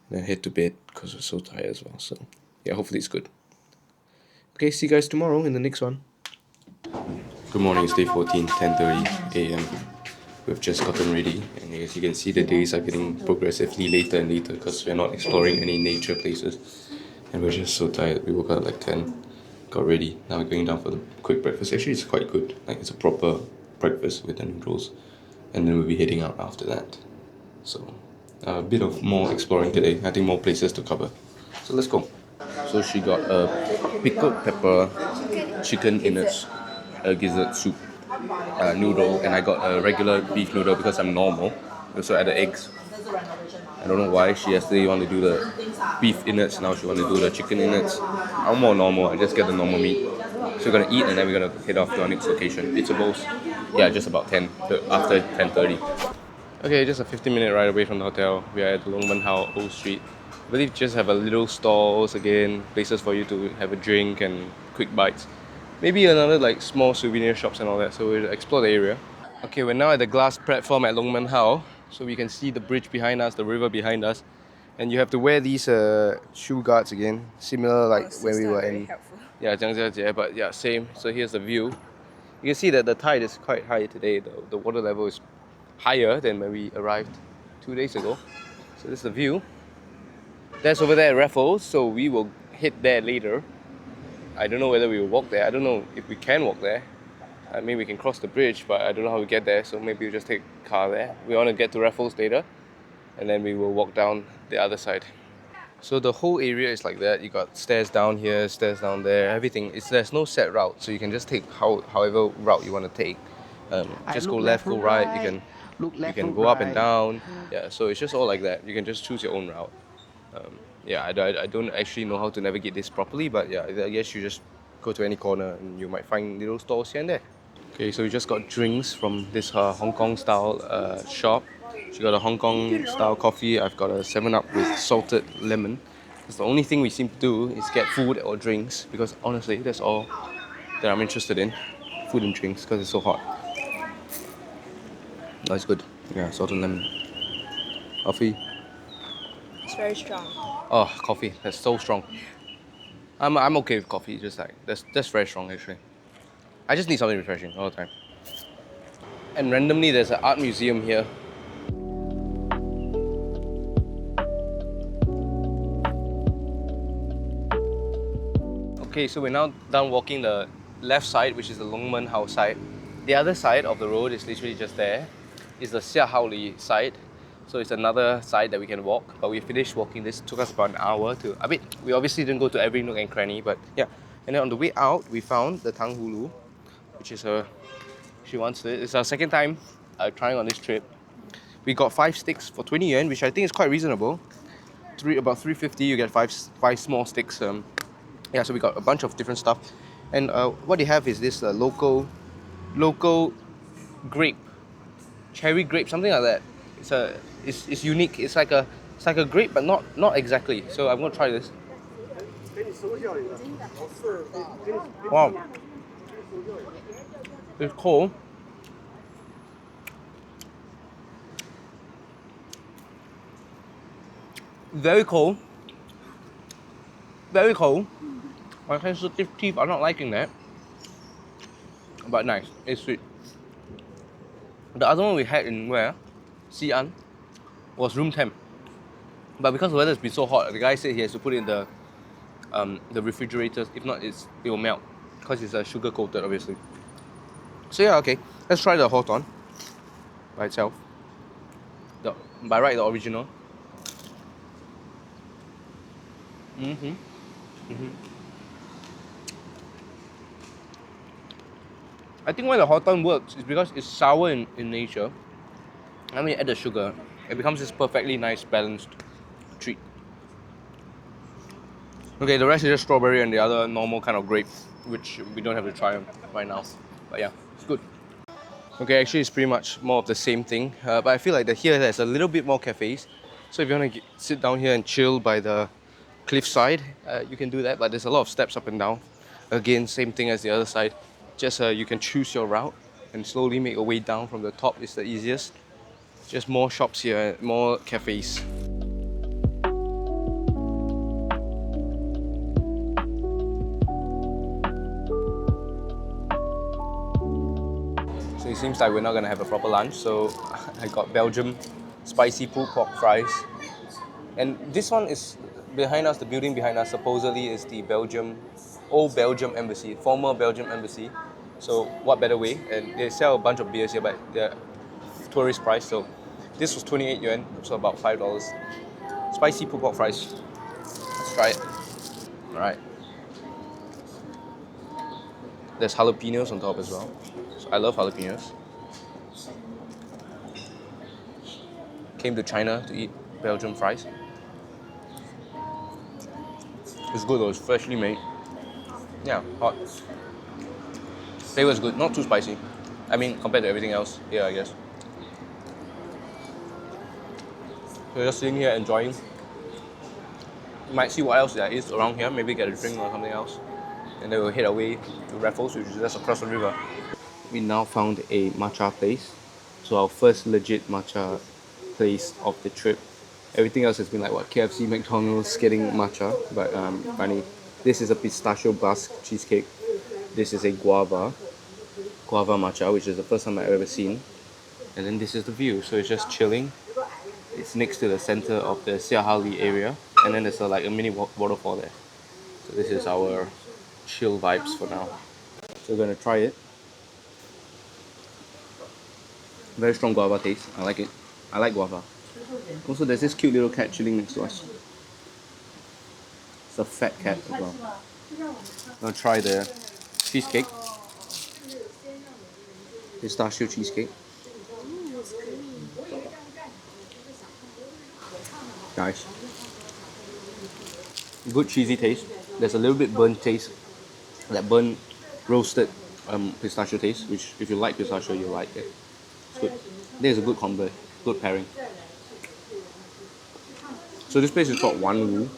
and then head to bed because we're so tired as well. So yeah, hopefully it's good. Okay, see you guys tomorrow in the next one. Good morning, it's day 14, 10:30 a.m. We've just gotten ready, and as you can see, the days are getting progressively later and later because we're not exploring any nature places. And we're just so tired. We woke up at like 10, got ready. Now we're going down for the quick breakfast. Actually, it's quite good. Like, it's a proper breakfast with the noodles. And then we'll be heading out after that. So, a bit of more exploring today. I think more places to cover. So let's go. So she got a pickled pepper chicken innards gizzard soup noodle, and I got a regular beef noodle because I'm normal. We also added eggs. I don't know why she yesterday wanted to do the beef innards, now she want to do the chicken innards. I'm more normal, I just get the normal meat. So we're gonna eat and then we're gonna head off to our next location. It's about, yeah, just about 10, after 10:30. Okay, just a 15-minute ride away from the hotel. We are at Longmenhao Old Street. I believe just have a little stalls again, places for you to have a drink and quick bites. Maybe another like small souvenir shops and all that, so we'll explore the area. Okay, we're now at the glass platform at Longmenhao, so we can see the bridge behind us, the river behind us. And you have to wear these shoe guards again, similar like when we were in Jiangjiajie, but yeah, same. So here's the view. You can see that the tide is quite high today. The water level is higher than when we arrived 2 days ago. So this is the view. That's over there at Raffles, so we will hit there later. I don't know whether we will walk there. I don't know if we can walk there. I mean, we can cross the bridge, but I don't know how we get there, so maybe we'll just take a car there. We want to get to Raffles later, and then we will walk down the other side. So the whole area is like that. You got stairs down here, stairs down there, everything. There's no set route, so you can just take however route you want to take. Just go left, go right. You can go up and down. Yeah, so it's just all like that. You can just choose your own route. Yeah, I don't actually know how to navigate this properly, but yeah, I guess you just go to any corner and you might find little stalls here and there. Okay, so we just got drinks from this Hong Kong style shop. She got a Hong Kong style coffee. I've got a 7-Up with salted lemon. That's the only thing we seem to do is get food or drinks, because honestly, that's all that I'm interested in. Food and drinks, because it's so hot. Oh, it's good. Yeah, salt and lemon. Coffee. It's very strong. Oh, coffee. That's so strong. I'm okay with coffee. Just like that's very strong actually. I just need something refreshing all the time. And randomly, there's an art museum here. Okay, so we're now done walking the left side, which is the Longmenhao side. The other side of the road is literally just there. It's the Xiahaoli side. So it's another side that we can walk. But we finished walking this. It took us about an hour to... I mean, we obviously didn't go to every nook and cranny, but yeah. And then on the way out, we found the Tang Hulu, which is her... She wants it. It's our second time trying on this trip. We got 5 sticks for 20 yuan, which I think is quite reasonable. About 350, you get five small sticks. Yeah, so we got a bunch of different stuff. And what they have is this local grape, cherry grape, something like that. It's unique. It's like a grape, but not exactly. So I'm gonna try this. Wow, it's cold. Very cold. Very cold. My sensitive teeth are not liking that. But nice. It's sweet. The other one we had in where? Xi'an was room temp. But because the weather's been so hot, the guy said he has to put it in the refrigerators. If not, it will melt. Because it's sugar coated, obviously. So yeah, okay. Let's try the hot on by itself. By right, the original. I think why the Horton works is because it's sour in nature. And when you add the sugar, it becomes this perfectly nice, balanced treat. Okay, the rest is just strawberry and the other normal kind of grape, which we don't have to try right now. But yeah, it's good. Okay, actually it's pretty much more of the same thing. But I feel like here there's a little bit more cafes. So if you want to sit down here and chill by the cliffside, you can do that. But there's a lot of steps up and down. Again, same thing as the other side. Just you can choose your route and slowly make your way down from the top. It's the easiest. Just more shops here, more cafes. So it seems like we're not gonna have a proper lunch. So I got Belgium spicy pulled pork fries. And this one is behind us, the building behind us supposedly is the old Belgium embassy, former Belgium embassy. So what better way? And they sell a bunch of beers here, but they're tourist price. So this was 28 yuan, so about $5. Spicy pulled pork fries. Let's try it. All right. There's jalapenos on top as well. So I love jalapenos. Came to China to eat Belgian fries. It's good though, it's freshly made. Yeah, hot. Flavor's good, not too spicy. I mean, compared to everything else here, I guess. We're just sitting here enjoying. You might see what else there is around here, maybe get a drink or something else. And then we'll head away to Raffles, which is just across the river. We now found a matcha place. So our first legit matcha place of the trip. Everything else has been like what, KFC, McDonald's, getting matcha. But funny, this is a pistachio Basque cheesecake. This is a guava matcha, which is the first time I've ever seen. And then this is the view. So it's just chilling. It's next to the center of the Xiahaoli area. And then there's like a mini waterfall there. So this is our chill vibes for now. So we're gonna try it. Very strong guava taste. I like it. I like guava. Also, there's this cute little cat chilling next to us. It's a fat cat as well. I'm gonna try the cheesecake. Pistachio cheesecake. Nice. Good cheesy taste. There's a little bit burnt taste. That burnt roasted pistachio taste, which if you like pistachio, you'll like it. It's good. There's a good combo, good pairing. So this place is called Wan Wu.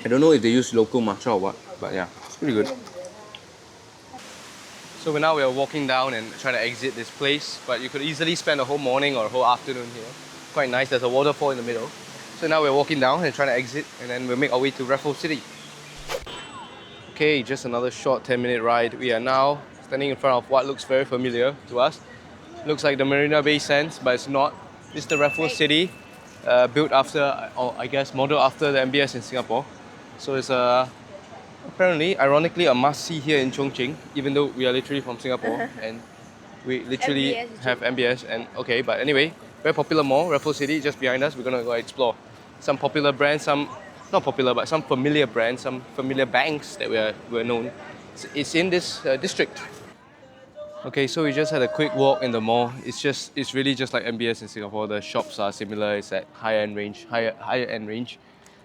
I don't know if they use local matcha or what, but yeah, it's pretty good. So now we are walking down and trying to exit this place, but you could easily spend a whole morning or a whole afternoon here. Quite nice, there's a waterfall in the middle. So now we're walking down and trying to exit, and then we'll make our way to Raffles City. Okay, just another short 10-minute ride. We are now standing in front of what looks very familiar to us. Looks like the Marina Bay Sands, but it's not. It's the Raffles City, built after, or I guess modeled after the MBS in Singapore. So it's apparently, ironically, a must-see here in Chongqing, even though we are literally from Singapore and we literally MBS have MBS. And okay, but anyway, very popular mall, Raffles City, just behind us. We're gonna go explore some popular brands, some not popular, but some familiar brands, some familiar banks that we're known. It's in this district. Okay, so we just had a quick walk in the mall. It's really just like MBS in Singapore. The shops are similar. It's at higher end range.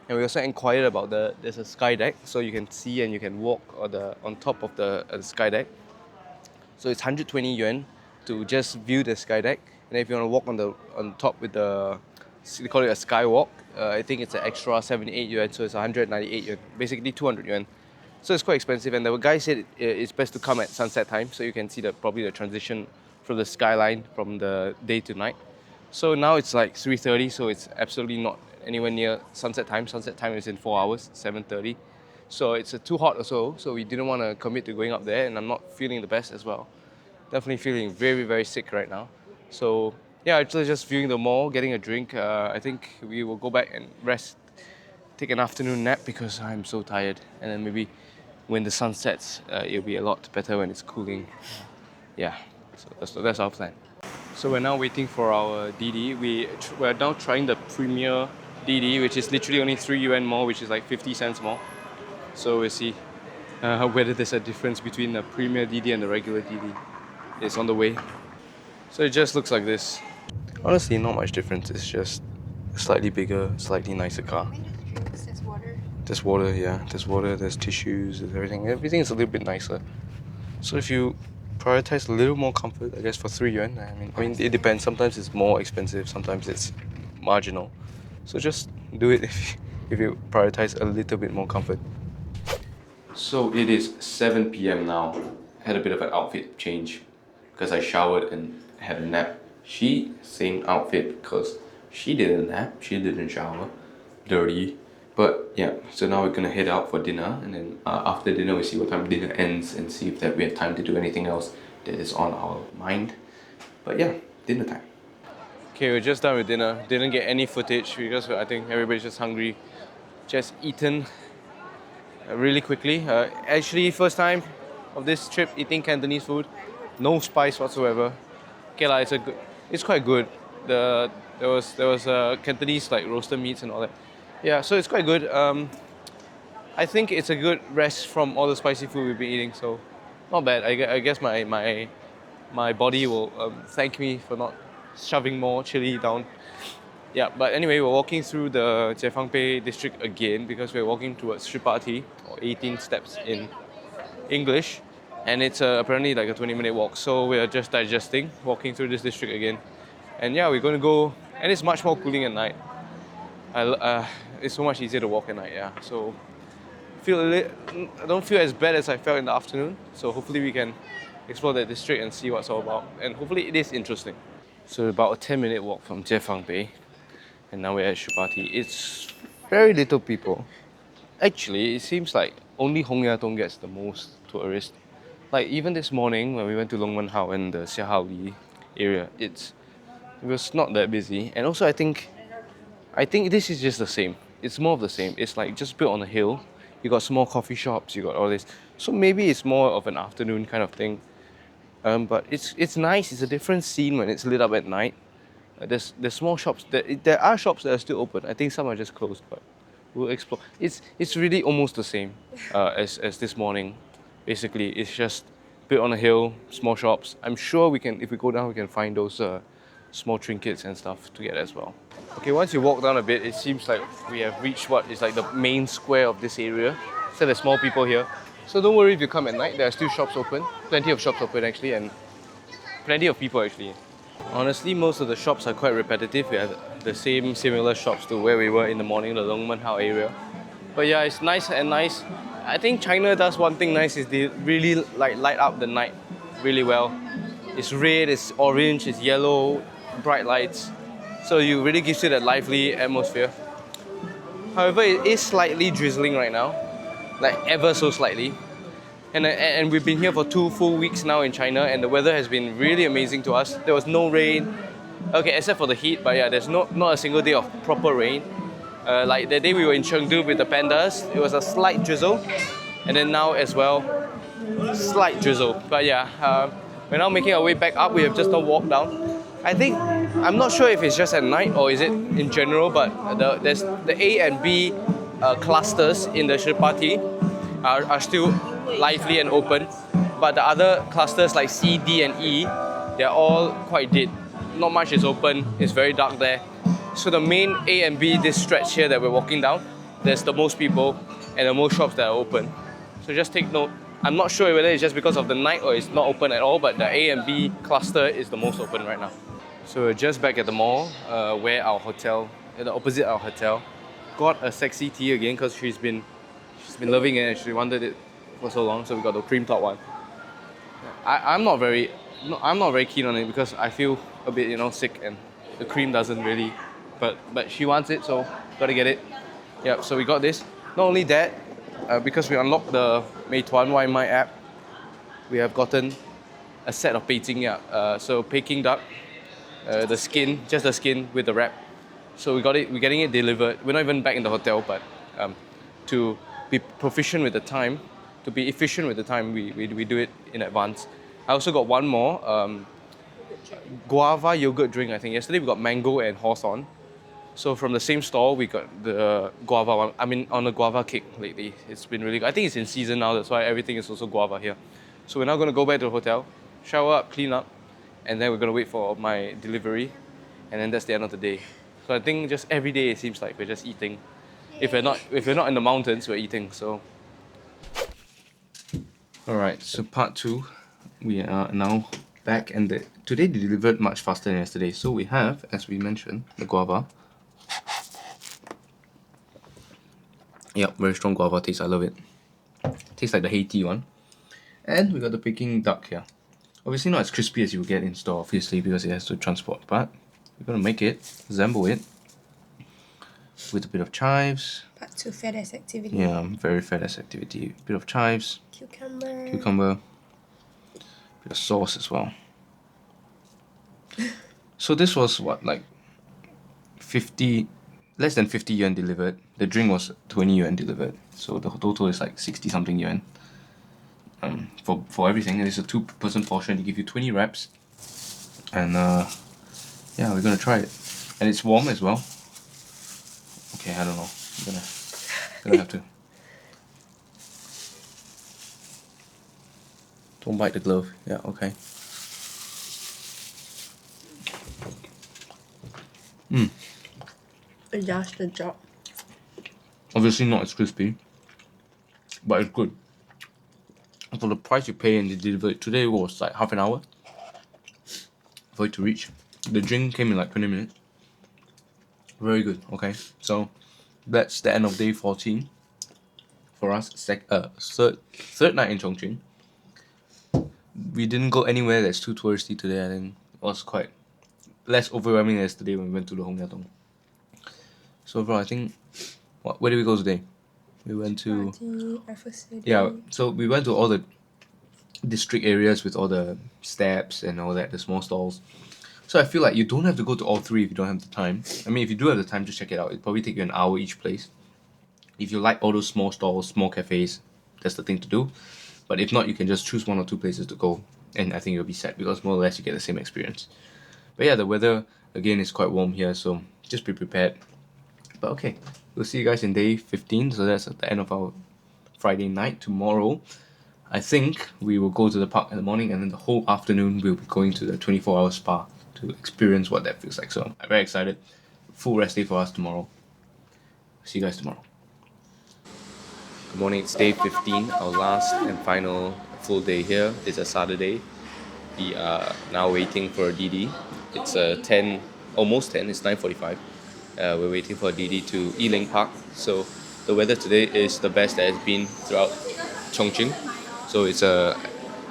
And we also inquired about there's a sky deck, so you can see and you can walk on top of the sky deck. So it's 120 yuan to just view the sky deck. And if you want to walk on top with they call it a skywalk, I think it's an extra 78 yuan, so it's 198 yuan, basically 200 yuan. So it's quite expensive, and the guy said it's best to come at sunset time, so you can see probably the transition from the skyline from the day to night. So now it's like 3:30, so it's absolutely not anywhere near sunset time. Sunset time is in 4 hours, 7:30. So it's too hot also, so we didn't want to commit to going up there, and I'm not feeling the best as well. Definitely feeling very, very sick right now. So yeah, actually just viewing the mall, getting a drink. I think we will go back and rest, take an afternoon nap because I'm so tired, and then maybe when the sun sets, it'll be a lot better when it's cooling. Yeah, so that's our plan. So we're now waiting for our DD. We're now trying the premier DD, which is literally only 3 yuan more, which is like 50 cents more. So we'll see whether there's a difference between the premier DD and the regular DD. It's on the way. So it just looks like this. Honestly, not much difference. It's just a slightly bigger, slightly nicer car. There's water. There's water, yeah. There's water, there's tissues, there's everything. Everything is a little bit nicer. So if you prioritize a little more comfort, I guess for 3 yuan, I mean it depends. Sometimes it's more expensive, sometimes it's marginal. So just do it if you prioritize a little bit more comfort. So it is 7 p.m. now. Had a bit of an outfit change because I showered and had a nap. She, same outfit because she didn't nap, she didn't shower. Dirty. But yeah, so now we're gonna head out for dinner, and then after dinner we see what time dinner ends and see if we have time to do anything else that is on our mind. But yeah, dinner time. Okay, we're just done with dinner. Didn't get any footage because I think everybody's just hungry. Just eaten really quickly. Actually, first time of this trip eating Cantonese food. No spice whatsoever. Okay lah, it's quite good. There was Cantonese like roasted meats and all that. Yeah, so it's quite good. I think it's a good rest from all the spicy food we've been eating, so not bad. I guess my body will thank me for not shoving more chili down. Yeah, but anyway, we're walking through the Jiefangbei district again because we're walking towards Shibati, or 18 steps in English, and it's apparently like a 20-minute walk. So we're just digesting, walking through this district again, and yeah, we're going to go, and it's much more cooling at night. It's so much easier to walk at night, yeah. So I don't feel as bad as I felt in the afternoon. So hopefully we can explore that district and see what it's all about. And hopefully it is interesting. So about a 10-minute walk from Jiefangbei, and now we're at Shibati. It's very little people. Actually, it seems like only Hongyadong gets the most tourists. Like even this morning when we went to Longmenhao and the Xiahaoli area, it was not that busy. And also I think this is just the same. It's more of the same. It's like just built on a hill. You got small coffee shops, you got all this. So maybe it's more of an afternoon kind of thing. But it's nice. It's a different scene when it's lit up at night. There's small shops. There are shops that are still open. I think some are just closed, but we'll explore. It's really almost the same as this morning. Basically, it's just built on a hill, small shops. I'm sure if we go down, we can find those small trinkets and stuff to get as well. Okay, once you walk down a bit, it seems like we have reached what is like the main square of this area. So there's more people here. So don't worry if you come at night, there are still shops open. Plenty of shops open actually, and plenty of people actually. Honestly, most of the shops are quite repetitive. We have the similar shops to where we were in the morning, the Longmenhao area. But yeah, it's nice and nice. I think China does one thing nice is they really like light up the night. really well. It's red, it's orange, it's yellow, bright lights. So it really gives you that lively atmosphere. However, it is slightly drizzling right now, like ever so slightly. And we've been here for 2 full weeks now in China, and the weather has been really amazing to us. There was no rain, okay, except for the heat, but yeah, there's not a single day of proper rain. Like the day we were in Chengdu with the pandas, it was a slight drizzle, and then now as well, slight drizzle. But yeah, we're now making our way back up. We have just now walked down. I'm not sure if it's just at night or is it in general, but there's the A and B clusters in the Shibati are still lively and open, but the other clusters like C, D, and E, they're all quite dead. Not much is open. It's very dark there. So the main A and B, this stretch here that we're walking down, there's the most people and the most shops that are open. So just take note. I'm not sure whether it's just because of the night or it's not open at all, but the A and B cluster is the most open right now. So we're just back at the mall, where our hotel, opposite our hotel, got a sexy tea again because she's been loving it and she wanted it for so long. So we got the cream top one. I'm not very keen on it because I feel a bit sick and the cream doesn't really. But she wants it, so gotta get it. Yeah, so we got this. Not only that, because we unlocked the Meituan My app, we have gotten a set of Beicang, so Peking duck, just the skin with the wrap. So we're getting it delivered. We're not even back in the hotel, but to be efficient with the time, we do it in advance. I also got one more guava yogurt drink. I think yesterday we got mango and hawthorn. So from the same store, we got the guava one. I mean, on the guava cake lately. It's been really good. I think it's in season now, that's why everything is also guava here. So we're now going to go back to the hotel, shower up, clean up, and then we're going to wait for my delivery. And then that's the end of the day. So I think just every day it seems like we're just eating. If we're not in the mountains, we're eating. So. Alright, so part 2. We are now back, and today they delivered much faster than yesterday. So we have, as we mentioned, the guava. Yep, very strong guava taste. I love it. Tastes like the Haiti one. And we got the Peking duck here. Obviously not as crispy as you would get in store, obviously, because it has to transport. But we're gonna make it, resemble it, with a bit of chives. Part 2 fat-ass activity. Yeah, very fat-ass activity. Bit of chives. Cucumber. Bit of sauce as well. So this was what, like 50, less than 50 yuan delivered. The drink was 20 yuan delivered. So the total is like 60 something yuan. For everything, and it's a 2-person portion. They give you 20 wraps. And yeah, we're gonna try it. And it's warm as well. Okay, I don't know. I'm gonna have to. Don't bite the glove. Yeah, okay. It does the job. Obviously not as crispy, but it's good. For the price you pay and the delivery, today was like half an hour for it to reach. The drink came in like 20 minutes. Very good, okay. So that's the end of day 14 for us. Third night in Chongqing. We didn't go anywhere that's too touristy today. I think it was quite less overwhelming than yesterday when we went to the Hongyadong. So overall, I think, where did we go today? We went to Raffles. Yeah, so we went to all the district areas with all the steps and all that, the small stalls. So I feel like you don't have to go to all 3 if you don't have the time. I mean, if you do have the time, just check it out. It'll probably take you an hour each place. If you like all those small stalls, small cafes, that's the thing to do. But if not, you can just choose 1 or 2 places to go, and I think you'll be set because more or less you get the same experience. But yeah, the weather again is quite warm here, so just be prepared. But okay, we'll see you guys in day 15, so that's at the end of our Friday night. Tomorrow, I think we will go to the park in the morning, and then the whole afternoon we'll be going to the 24-hour spa to experience what that feels like. So I'm very excited. Full rest day for us tomorrow. See you guys tomorrow. Good morning, it's day 15, our last and final full day here. It's a Saturday. We are now waiting for a DD. It's almost 10, it's 9:45. We're waiting for a DD to Eling Park. So the weather today is the best that has been throughout Chongqing. So it's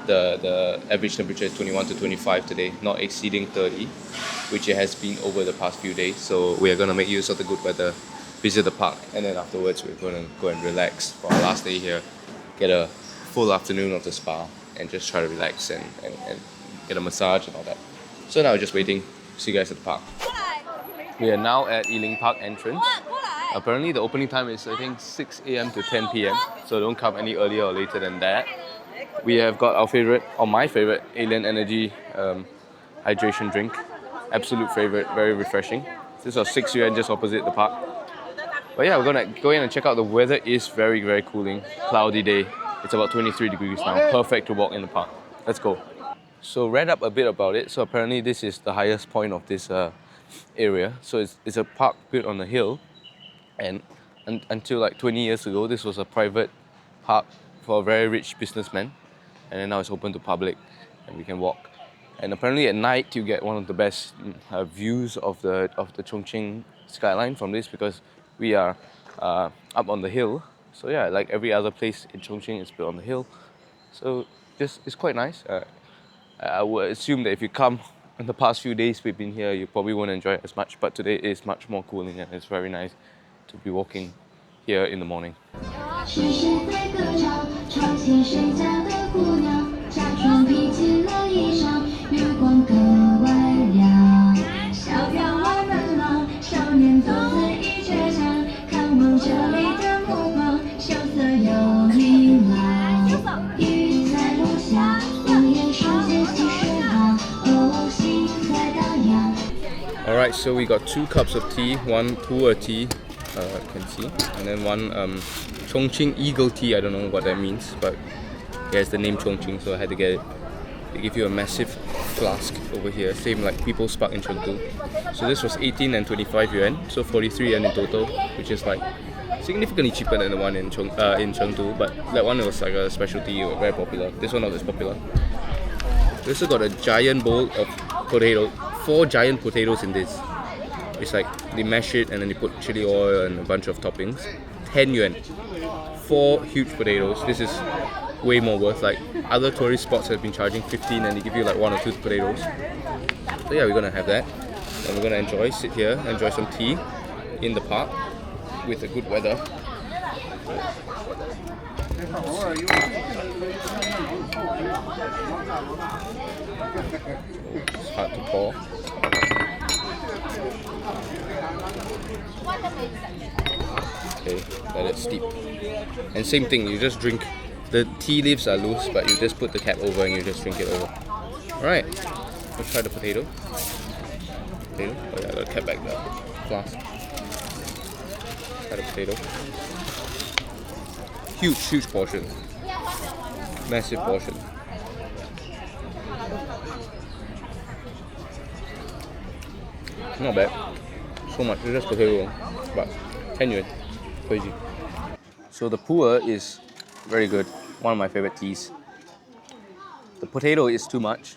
The average temperature is 21 to 25 today, not exceeding 30, which it has been over the past few days. So we are going to make use of the good weather, visit the park, and then afterwards we're going to go and relax for our last day here, get a full afternoon of the spa, and just try to relax and get a massage and all that. So now we're just waiting. See you guys at the park. We are now at Eling Park entrance. Apparently the opening time is I think 6 a.m. to 10 p.m. So don't come any earlier or later than that. We have got our favorite, or my favorite, Alien Energy hydration drink. Absolute favorite, very refreshing. This was 6 yuan just opposite the park. But yeah, we're gonna go in and check out. The weather is very, very cooling. Cloudy day. It's about 23 degrees now. Perfect to walk in the park. Let's go. So read up a bit about it. So apparently this is the highest point of this area. So it's a park built on a hill. And until like 20 years ago, this was a private park for a very rich businessman. And then now it's open to public and we can walk. And apparently at night you get one of the best views of the Chongqing skyline from this, because we are up on the hill. So yeah, like every other place in Chongqing, it's built on the hill. So it's quite nice. I would assume that if you come in the past few days we've been here, you probably won't enjoy it as much. But today is much more cooling and it's very nice to be walking here in the morning. Alright, so we got 2 cups of tea, one pu'er tea, you can see, and then one Chongqing Eagle tea. I don't know what that means, but it has the name Chongqing, so I had to get it. They give you a massive flask over here, same like People's Park in Chengdu. So this was 18 and 25 yuan, so 43 yuan in total, which is like significantly cheaper than the one in Chengdu, but that one was like a specialty, very popular. This one not as popular. We also got a giant bowl of potato, 4 giant potatoes in this. It's like they mash it and then they put chili oil and a bunch of toppings. 10 yuan. 4 huge potatoes. This is way more worth. Like other tourist spots have been charging 15 and they give you like 1 or 2 potatoes. So yeah, we're gonna have that. And we're gonna sit here, enjoy some tea in the park with the good weather. It's hard to pour. Okay, let it steep. And same thing, you just drink. The tea leaves are loose, but you just put the cap over and you just drink it over. Alright, let's try the potato. Potato? Oh yeah, the cap back there. Flask. Try the potato. Huge portion. Massive portion. Not bad. So much. It's just potato, but 10 yuan. Crazy. So the pu'er is very good. One of my favorite teas. The potato is too much.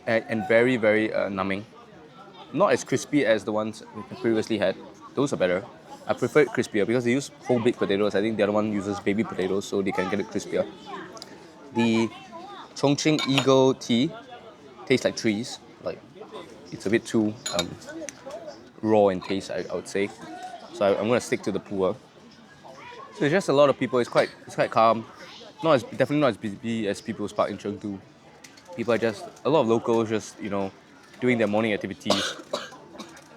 And very, very numbing. Not as crispy as the ones we previously had. Those are better. I prefer it crispier because they use whole baked potatoes. I think the other one uses baby potatoes, so they can get it crispier. The Chongqing Eagle tea tastes like trees. Like it's a bit too raw in taste, I would say. So I'm gonna stick to the pu'er. So there's just a lot of people. It's quite calm. Definitely not as busy as People's Park in Chengdu. People are just a lot of locals, just doing their morning activities.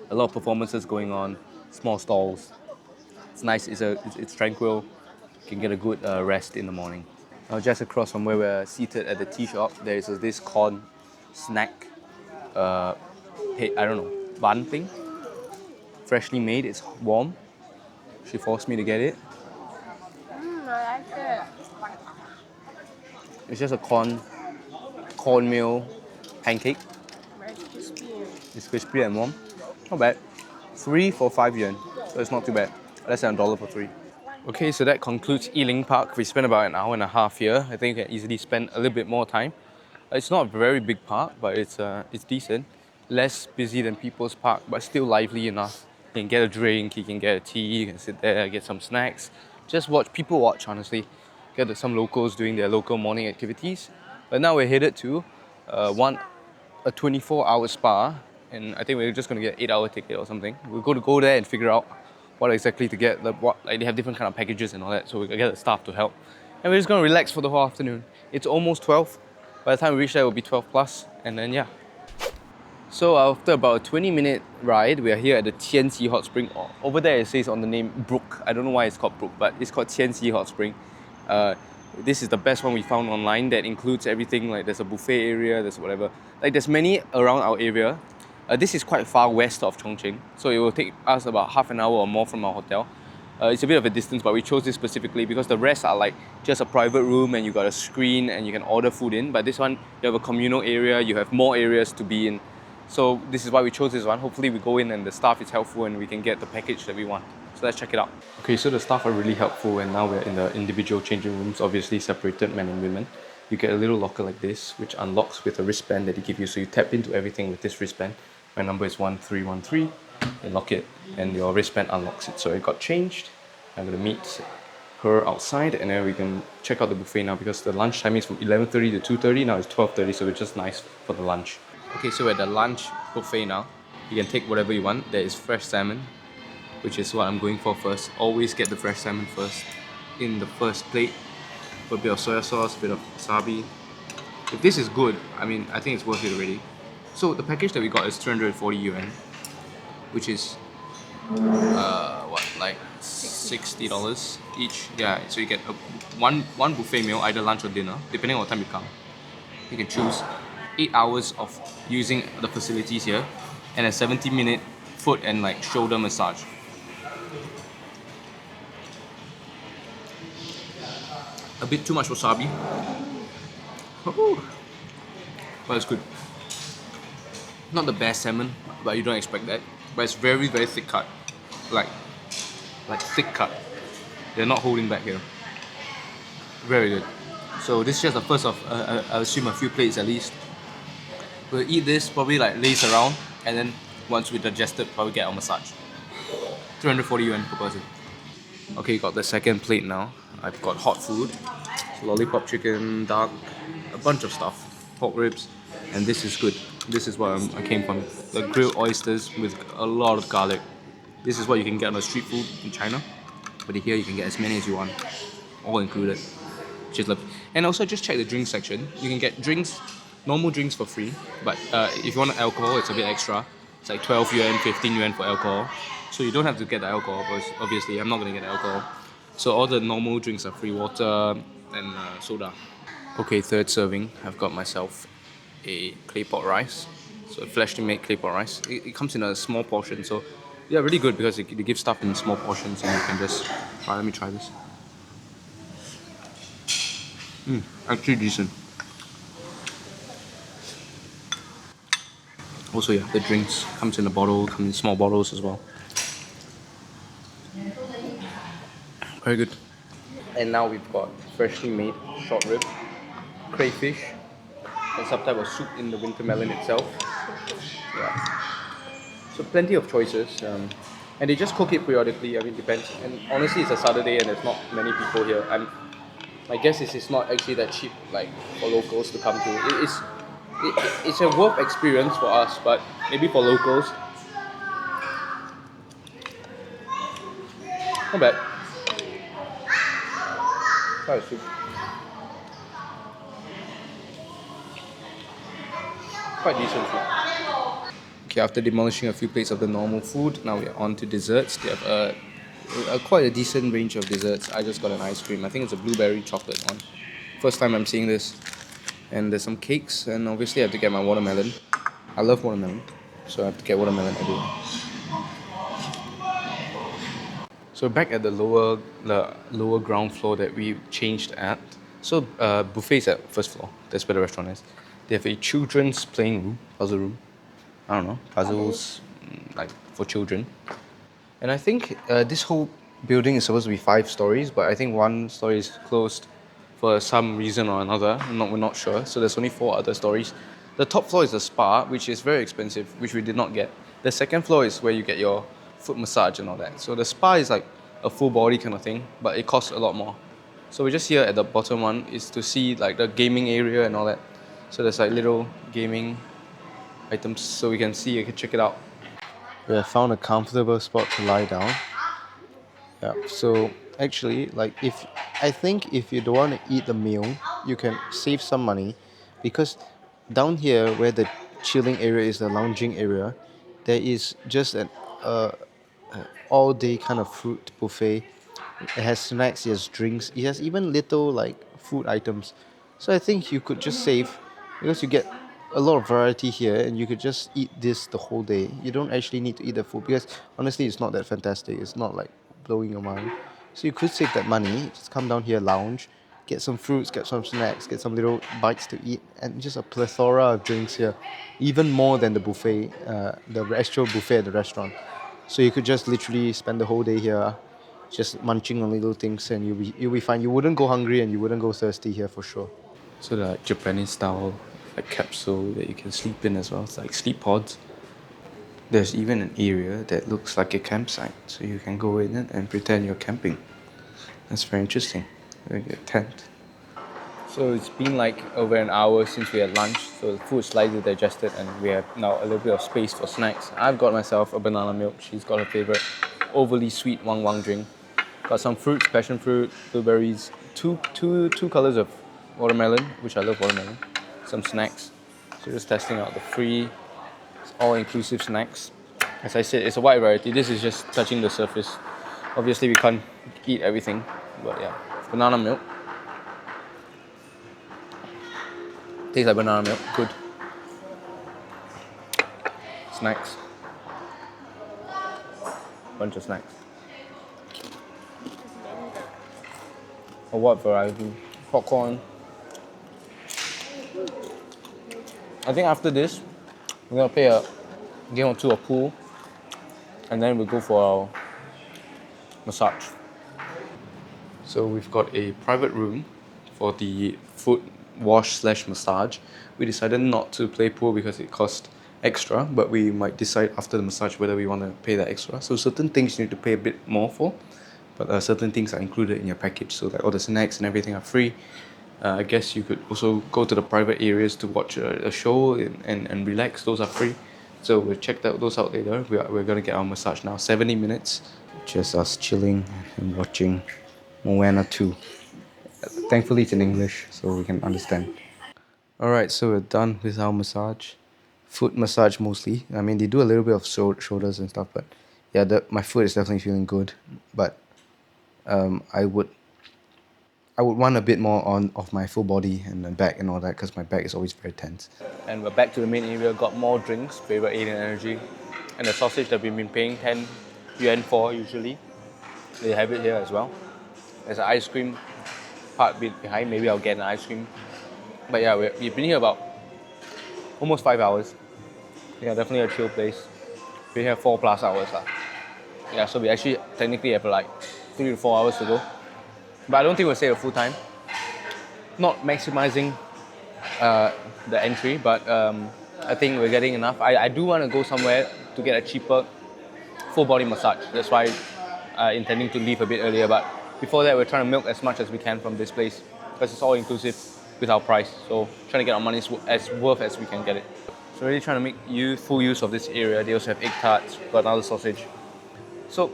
A lot of performances going on. Small stalls. It's nice. It's tranquil. You can get a good rest in the morning. Just across from where we're seated at the tea shop, there is this corn snack. I don't know, bun thing. Freshly made. It's warm. She forced me to get it. I like it. It's just a cornmeal pancake. Very crispy. It's crispy and warm. Not bad. 3 for 5 yuan. So it's not too bad. Less than $1 for 3. Okay, so that concludes Eling Park. We spent about an hour and a half here. I think we can easily spend a little bit more time. It's not a very big park, but it's decent. Less busy than People's Park, but still lively enough. You can get a drink, you can get a tea, you can sit there, get some snacks. Just watch, people watch, honestly. get some locals doing their local morning activities. But now we're headed to a 24-hour spa, and I think we're just gonna get an 8-hour ticket or something. We're going to go there and figure out what exactly to get. They have different kind of packages and all that, so we can get the staff to help. And we're just gonna relax for the whole afternoon. It's almost 12. By the time we reach there, it will be 12 plus, and then yeah. So after about a 20-minute ride, we are here at the Tianxi Hot Spring. Over there it says on the name Brook. I don't know why it's called Brook, but it's called Tianxi Hot Spring. This is the best one we found online that includes everything. Like there's a buffet area, there's whatever. Like there's many around our area. This is quite far west of Chongqing, so it will take us about half an hour or more from our hotel. It's a bit of a distance, but we chose this specifically because the rest are like just a private room and you got a screen and you can order food in. But this one, you have a communal area, you have more areas to be in. So this is why we chose this one. Hopefully we go in and the staff is helpful and we can get the package that we want. So let's check it out. Okay, so the staff are really helpful and now we're in the individual changing rooms, obviously separated men and women. You get a little locker like this, which unlocks with a wristband that they give you. So you tap into everything with this wristband. My number is 1313. You lock it and your wristband unlocks it. So it got changed. I'm gonna meet her outside and then we can check out the buffet now because the lunch time is from 11:30 to 2:30. Now it's 12:30, so it's just nice for the lunch. Okay, so at the lunch buffet now, you can take whatever you want. There is fresh salmon, which is what I'm going for first. Always get the fresh salmon first in the first plate. Put a bit of soy sauce, a bit of wasabi. If this is good, I mean, I think it's worth it already. So the package that we got is 340 yuan, which is like $60 each. Yeah, so you get one buffet meal, either lunch or dinner, depending on what time you come. You can choose 8 hours of using the facilities here and a 70-minute foot and like shoulder massage. A bit too much wasabi. But it's good. Not the best salmon, but you don't expect that. But it's very, very thick cut. Like thick cut. They're not holding back here. Very good. So this is just the first of, I'll assume a few plates at least. We'll eat this, probably like lace around, and then once we digest it, probably get our massage. 340 yuan per person. Okay, got the second plate now. I've got hot food, lollipop chicken, duck, a bunch of stuff, pork ribs, and this is good. This is what I came from. The grilled oysters with a lot of garlic. This is what you can get on the street food in China, but here you can get as many as you want, all included. Which is lovely. And also just check the drink section. You can get drinks, normal drinks for free, but if you want alcohol, it's a bit extra. It's like 12 yuan, 15 yuan for alcohol. So you don't have to get the alcohol, because obviously I'm not going to get the alcohol. So all the normal drinks are free, water and soda. Okay, third serving. I've got myself a clay pot rice. So a freshly made clay pot rice. It comes in a small portion, so yeah, really good because they give stuff in small portions and you can just try. Let me try this. Actually decent. Also, yeah, the drinks comes in a bottle, come in small bottles as well. Very good. And now we've got freshly made short rib, crayfish, and some type of soup in the winter melon itself. Yeah. So plenty of choices. And they just cook it periodically. I mean, depends. And honestly, it's a Saturday and there's not many people here. My guess is it's not actually that cheap, like for locals to come to. It's a worth experience for us, but maybe for locals, not bad. Try the soup. Quite decent food. Okay, after demolishing a few plates of the normal food, now we're on to desserts. They have quite a decent range of desserts. I just got an ice cream. I think it's a blueberry chocolate one. First time I'm seeing this. And there's some cakes, and obviously I have to get my watermelon. I love watermelon, so I have to get watermelon everywhere. So back at the lower ground floor that we changed at. So buffets at first floor. That's where the restaurant is. They have a children's playing room, puzzle room. I don't know, puzzles like for children. And I think this whole building is supposed to be 5 stories, but I think 1 story is closed for some reason or another. We're not sure. So there's only 4 other stories. The top floor is a spa, which is very expensive, which we did not get. The second floor is where you get your foot massage and all that. So the spa is like a full body kind of thing, but it costs a lot more. So we're just here at the bottom one is to see like the gaming area and all that. So there's like little gaming items so we can see, you can check it out. We have found a comfortable spot to lie down. Yeah, so actually, like if I think if you don't want to eat the meal, you can save some money because down here where the chilling area is, the lounging area, there is just an uh, all day kind of fruit buffet. It has snacks, it has drinks, it has even little like food items. So I think you could just save because you get a lot of variety here and you could just eat this the whole day. You don't actually need to eat the food because honestly it's not that fantastic. It's not like blowing your mind. So you could save that money, just come down here, lounge, get some fruits, get some snacks, get some little bites to eat, and just a plethora of drinks here. Even more than the buffet, the actual buffet at the restaurant. So you could just literally spend the whole day here, just munching on little things, and you'll be fine. You wouldn't go hungry and you wouldn't go thirsty here for sure. So the like, Japanese style like capsule that you can sleep in as well. It's like sleep pods. There's even an area that looks like a campsite, so you can go in it and pretend you're camping. That's very interesting. Like a tent. So it's been like over an hour since we had lunch, so the food slightly digested and we have now a little bit of space for snacks. I've got myself a banana milk, she's got her favorite overly sweet wang wang drink. Got some fruits, passion fruit, blueberries, two colors of watermelon, which I love watermelon, some snacks. So just testing out the free, all-inclusive snacks. As I said, it's a wide variety. This is just touching the surface. Obviously we can't eat everything, but yeah. Banana milk. Tastes like banana milk, good. Snacks. Bunch of snacks. A what variety? Popcorn. I think after this, we're gonna play a game or two of pool, and then we'll go for our massage. So we've got a private room for the foot wash slash massage. We decided not to play pool because it cost extra, but we might decide after the massage whether we want to pay that extra. So certain things you need to pay a bit more for, but certain things are included in your package. So like all the snacks and everything are free. I guess you could also go to the private areas to watch a show and relax. Those are free. So we'll check those out later. We're going to get our massage now. 70 minutes. Just us chilling and watching Moana 2. Thankfully it's in English, so we can understand. Alright, so we're done with our massage. Foot massage mostly. I mean, they do a little bit of shoulders and stuff, but yeah, my foot is definitely feeling good. But I would want a bit more of my full body and the back and all that because my back is always very tense. And we're back to the main area, got more drinks, favorite Alien Energy, and the sausage that we've been paying 10 yuan for usually. They have it here as well. There's an ice cream part behind, maybe I'll get an ice cream. But yeah, we've been here about almost 5 hours. Yeah, definitely a chill place. Been here 4+ hours. Yeah, so we actually technically have like 3 to 4 hours to go. But I don't think we'll stay the full time. Not maximizing the entry, but I think we're getting enough. I do want to go somewhere to get a cheaper full body massage. That's why I'm intending to leave a bit earlier. But before that, we're trying to milk as much as we can from this place because it's all inclusive with our price. So trying to get our money as worth as we can get it. So really trying to make full use of this area. They also have egg tarts, got another sausage. So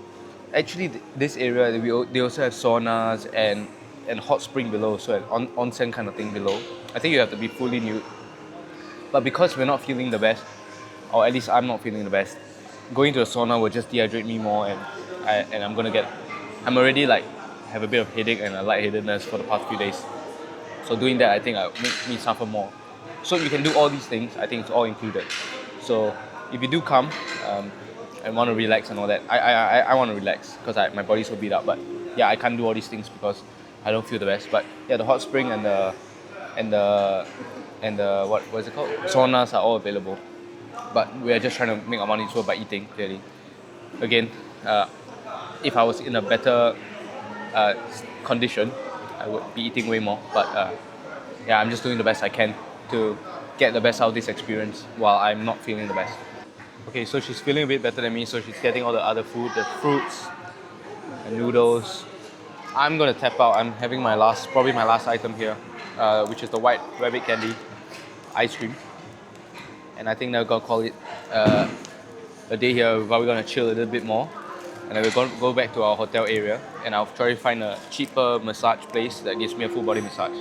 actually, this area, they also have saunas and hot spring below, so an onsen kind of thing below. I think you have to be fully nude. But because we're not feeling the best, or at least I'm not feeling the best, going to the sauna will just dehydrate me more, and I'm already like have a bit of headache and a lightheadedness for the past few days. So doing that, I think will make me suffer more. So you can do all these things. I think it's all included. So if you do come and want to relax and all that, I want to relax because my body's so beat up. But yeah, I can't do all these things because I don't feel the best. But yeah, the hot spring and the what is it called? Saunas are all available. But we are just trying to make our money's worth by eating. Clearly, again, if I was in a better condition, I would be eating way more. But yeah, I'm just doing the best I can to get the best out of this experience while I'm not feeling the best. Okay, so she's feeling a bit better than me, so she's getting all the other food, the fruits, and noodles, I'm gonna tap out. I'm having probably my last item here, which is the white rabbit candy ice cream. And I think they're gonna call it a day here. We're probably gonna chill a little bit more, and then we're gonna go back to our hotel area, and I'll try to find a cheaper massage place that gives me a full body massage.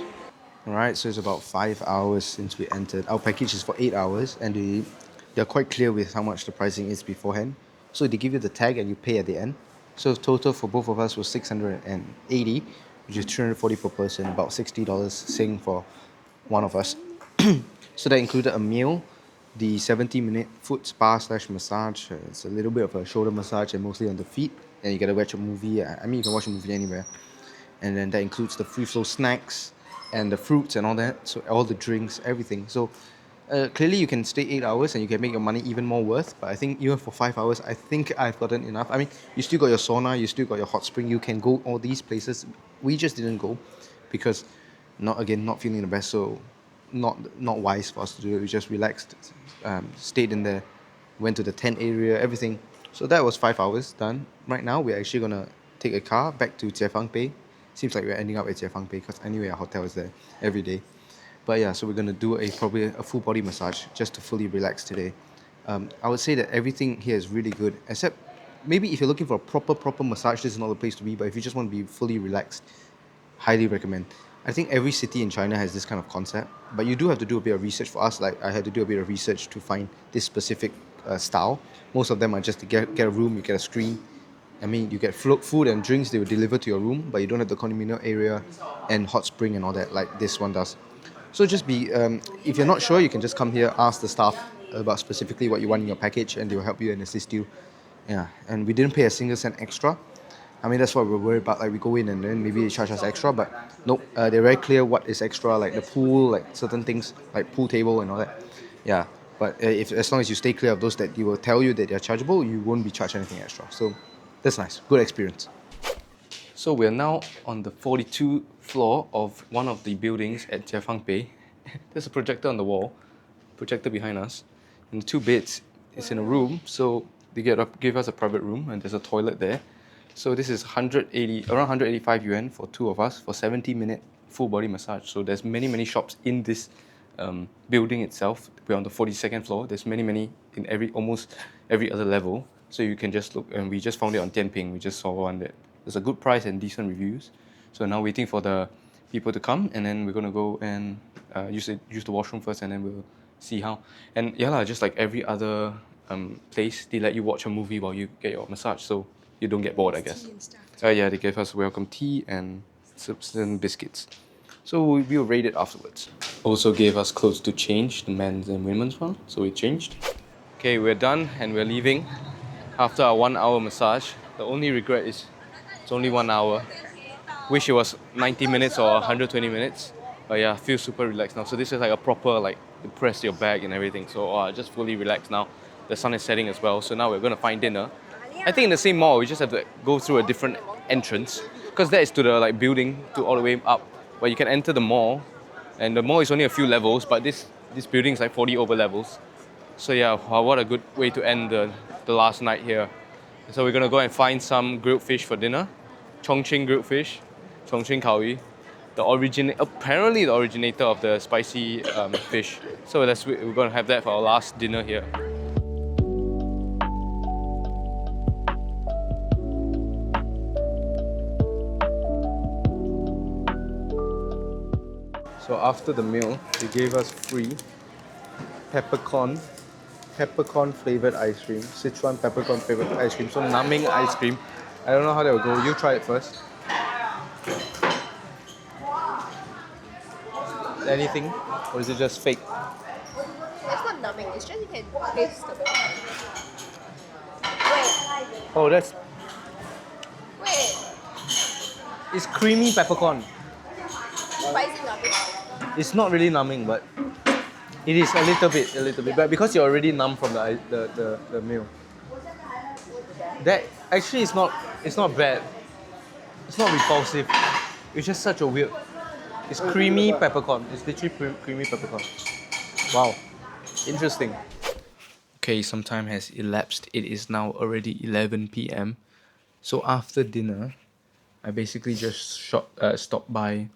Alright, so it's about 5 hours since we entered. Our package is for 8 hours, and they're quite clear with how much the pricing is beforehand. So they give you the tag and you pay at the end. So total for both of us was 680, which is 340 per person, about $60 Sing for one of us. So that included a meal, the 70-minute foot spa slash massage. It's a little bit of a shoulder massage and mostly on the feet. And you get to watch a movie. I mean, you can watch a movie anywhere. And then that includes the free flow snacks and the fruits and all that. So all the drinks, everything. So clearly you can stay 8 hours and you can make your money even more worth. But I think even for 5 hours, I think I've gotten enough. I mean, you still got your sauna, you still got your hot spring. You can go all these places. We just didn't go because not feeling the best. So not wise for us to do it. We just relaxed, stayed in there, went to the tent area, everything. So that was 5 hours done. Right now we're actually gonna take a car back to Jiefangbei. Seems like we're ending up at Jiefangbei because anyway our hotel is there every day. But yeah, so we're gonna do probably a full body massage just to fully relax today. I would say that everything here is really good, except maybe if you're looking for a proper massage, this is not the place to be. But if you just want to be fully relaxed, highly recommend. I think every city in China has this kind of concept, but you do have to do a bit of research for us. Like I had to do a bit of research to find this specific style. Most of them are just to get a room, you get a screen. I mean, you get food and drinks, they will deliver to your room, but you don't have the communal area and hot spring and all that like this one does. So just if you're not sure, you can just come here, ask the staff about specifically what you want in your package, and they will help you and assist you. Yeah, and we didn't pay a single cent extra. I mean, that's what we're worried about. Like, we go in and then maybe they charge us extra, but nope. They're very clear what is extra, like the pool, like certain things, like pool table and all that. Yeah, but as long as you stay clear of those that you will tell you that they're chargeable, you won't be charged anything extra. So that's nice. Good experience. So we're now on the 42th floor of one of the buildings at Jiefangbei. There's a projector on the wall, projector behind us, and 2 beds. It's in a room, so they give us a private room, and there's a toilet there. So this is around 185 yuan for 2 of us for 70-minute full body massage. So there's many shops in this building itself. We're on the 42nd floor. There's many in almost every other level. So you can just look, and we just found it on Dianping. We just saw one that there's a good price and decent reviews. So now waiting for the people to come, and then we're gonna go and use the washroom first, and then we'll see how. And yeah, just like every other place, they let you watch a movie while you get your massage, so you don't get bored, I guess. Yeah, they gave us welcome tea and some biscuits. So we'll rate it afterwards. Also gave us clothes to change, the men's and women's one, so we changed. Okay, we're done and we're leaving after our 1 hour massage. The only regret is it's only 1 hour. Wish it was 90 minutes or 120 minutes. But yeah, I feel super relaxed now. So this is like a proper, like, you press your back and everything. So I just fully relaxed now. The sun is setting as well. So now we're gonna find dinner. I think in the same mall, we just have to go through a different entrance. Because that is to the building, to all the way up. But you can enter the mall. And the mall is only a few levels, but this building is like 40 over levels. So yeah, wow, what a good way to end the last night here. So we're gonna go and find some grilled fish for dinner. Chongqing grilled fish, Chongqing Kaoyu. Apparently the originator of the spicy fish. So we're gonna have that for our last dinner here. So after the meal, they gave us free peppercorn flavored ice cream, Sichuan peppercorn flavored ice cream. So numbing ice cream. I don't know how that will go. You try it first. Anything? Or is it just fake? It's not numbing, it's just you can taste the bit. Oh, Wait, it's creamy peppercorn. spicy numbing. It's not really numbing, but it is a little bit. But because you're already numb from the meal. That actually is not bad. It's not repulsive. It's just such a weird. It's creamy peppercorn. It's literally creamy peppercorn. Wow, interesting. Okay, some time has elapsed. It is now already 11 p.m. So after dinner, I basically just stopped by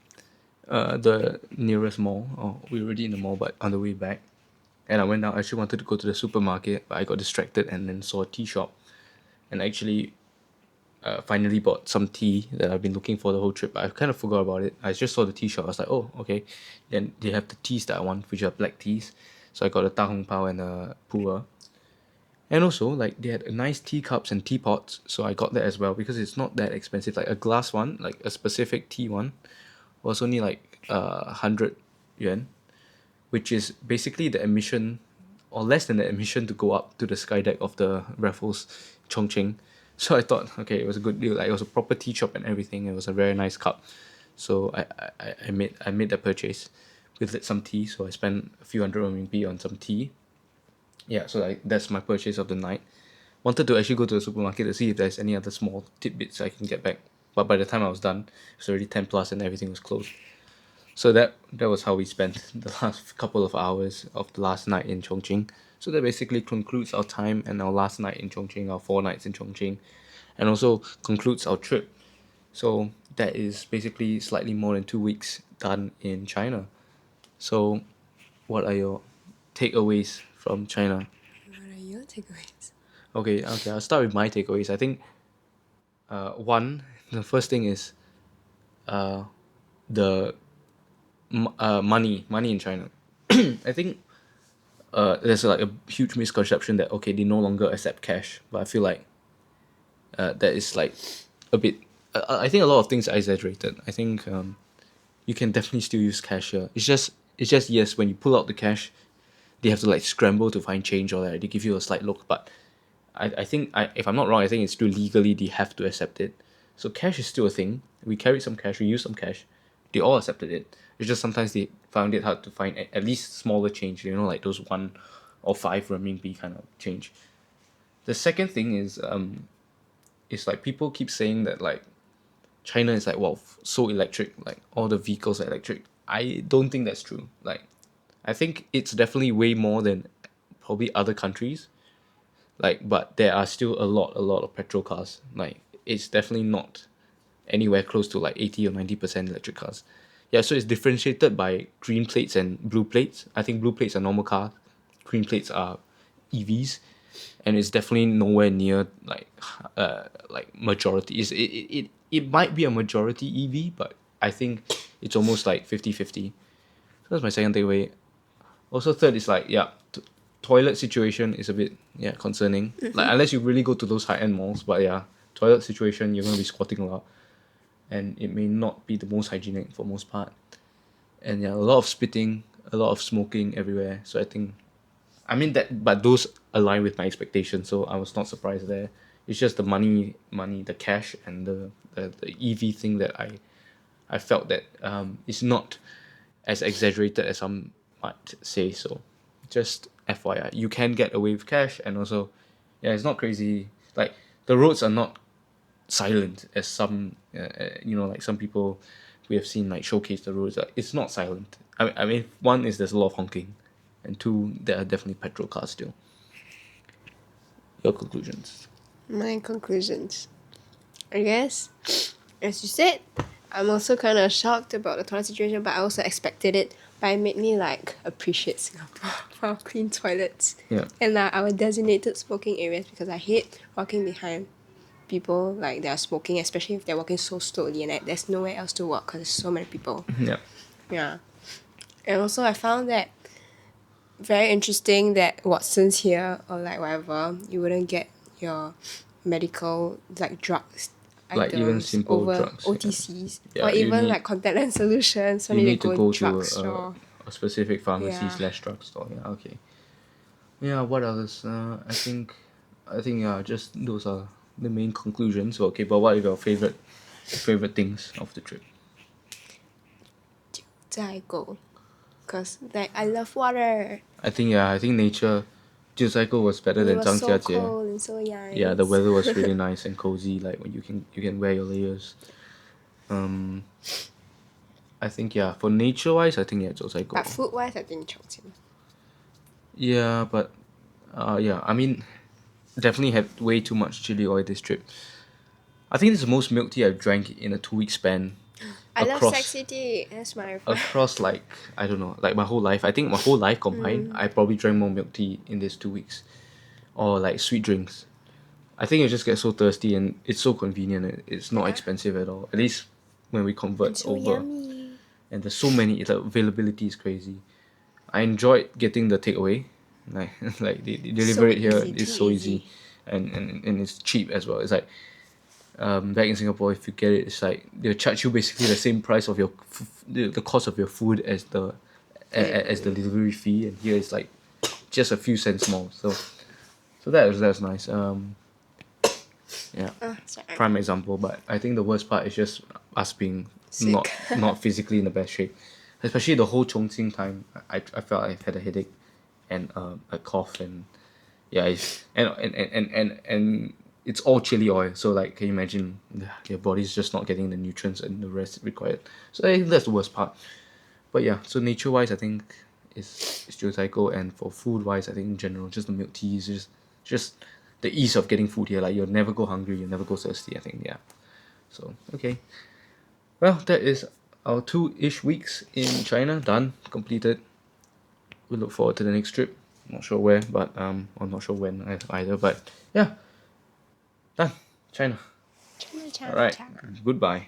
the nearest mall. Oh, we were already in the mall, but on the way back. And I went out. I actually wanted to go to the supermarket, but I got distracted and then saw a tea shop. And actually, finally bought some tea that I've been looking for the whole trip. I kind of forgot about it. I just saw the tea shop. I was like, oh, okay. Then they have the teas that I want, which are black teas. So I got a Da Hong Pao and a Pu'er. And also, like, they had nice teacups and teapots. So I got that as well because it's not that expensive. Like, a glass one, like a specific tea one, was only like 100 yuan, which is basically the admission or less than the admission to go up to the sky deck of the Raffles Chongqing. So I thought, okay, it was a good deal. Like, it was a proper tea shop and everything. It was a very nice cup. So I made that purchase with some tea. So I spent a few hundred RMB on some tea. Yeah, so like that's my purchase of the night. Wanted to actually go to the supermarket to see if there's any other small tidbits I can get back. But by the time I was done, it was already 10 plus and everything was closed. So that was how we spent the last couple of hours of the last night in Chongqing. So that basically concludes our time and our last night in Chongqing, our 4 nights in Chongqing, and also concludes our trip. So that is basically slightly more than 2 weeks done in China. So what are your takeaways from China? What are your takeaways? Okay, I'll start with my takeaways. I think one, the first thing is the money in China. I think there's like a huge misconception that okay they no longer accept cash, but I feel like that is like a bit. I think a lot of things are exaggerated. I think you can definitely still use cash here. It's just yes, when you pull out the cash, they have to like scramble to find change or like they give you a slight look. But I think if I'm not wrong, I think it's still legally they have to accept it. So cash is still a thing. We carried some cash, we used some cash. They all accepted it. It's just sometimes they found it hard to find at least smaller change, like those 1 or 5 renminbi kind of change. The second thing is like people keep saying that like China is like wow so electric, like all the vehicles are electric. I don't think that's true. Like I think it's definitely way more than probably other countries. Like but there are still a lot of petrol cars. Like it's definitely not anywhere close to like 80 or 90% electric cars. Yeah, so it's differentiated by green plates and blue plates. I think blue plates are normal cars, green plates are EVs, and it's definitely nowhere near like majority. It might be a majority EV, but I think it's almost like 50-50. So that's my second takeaway. Also, third is like yeah, toilet situation is a bit concerning. Like unless you really go to those high end malls, but yeah, toilet situation you're gonna be squatting a lot and it may not be the most hygienic for most part. And yeah, a lot of spitting, a lot of smoking everywhere. So I mean that, but those align with my expectations. So I was not surprised there. It's just the money, the cash, and the EV thing that I felt that is not as exaggerated as some might say. So just FYI, you can get away with cash, and also, yeah, it's not crazy. Like the roads are not silent as some like some people we have seen like showcase the roads. It's not silent. I mean one is there's a lot of honking, and two there are definitely petrol cars still. Your conclusions? My conclusions. I guess, as you said, I'm also kind of shocked about the toilet situation, but I also expected it. But it made me like appreciate Singapore for our clean toilets Yeah. and our designated smoking areas because I hate walking behind people like that are smoking, especially if they're walking so slowly and there's nowhere else to walk because there's so many people. Yeah. Yeah. And also I found that very interesting that Watson's here or like whatever, you wouldn't get your medical like drugs Like even items simple over drugs, yeah. OTCs Yeah, or you even need- like contact lens solutions when you you need to go go to to drugstore. a specific pharmacy Yeah. / drugstore. Yeah. Okay. Yeah. What others? I think yeah, just those are the main conclusions. Okay, but what are your favorite things of the trip? 再go. Because like I love water. I think nature. Jiuzaigou was better It than was so 张家界. cold and so nice. Yeah, the weather was really nice and cozy. Like when you can wear your layers. I think yeah, for nature wise, I think yeah, Jiuzaigou. But food wise, I think Chongqing. Yeah, but yeah, I mean, definitely had way too much chili oil this trip. I think this is the most milk tea I've drank in a 2-week span. I love across- sexy tea. That's my Across like, I don't know, like my whole life. I think my whole life combined, I probably drank more milk tea in these 2 weeks. Or like sweet drinks. I think you just get so thirsty and it's so convenient. It's not expensive at all. At least when we convert so over. yummy. And there's so many, the availability is crazy. I enjoyed getting the takeaway. Like, like they deliver it here. easy, It's too so easy. easy. And it's cheap as well. It's like, back in Singapore, if you get it, it's like they'll charge you basically the same price of your the cost of your food as the as the delivery fee, and here it's like just a few cents more. So that's nice. Yeah, Sorry. prime example. But I think the worst part is just us being Sick. not physically in the best shape, especially the whole Chongqing time. I felt I had a headache and a cough, and yeah, and it's all chili oil. So like, can you imagine your body's just not getting the nutrients and the rest required. So I think that's the worst part. But yeah, so nature wise, I think is Ciqikou, and for food wise, I think in general, just the milk tea is just the ease of getting food here. Like, you'll never go hungry, you'll never go thirsty. I think, yeah. So okay, well, that is our 2-ish weeks in China done, completed. We look forward to the next trip. Not sure where, but I'm not sure when either. But yeah, done. China. China, China, All right. China. Goodbye.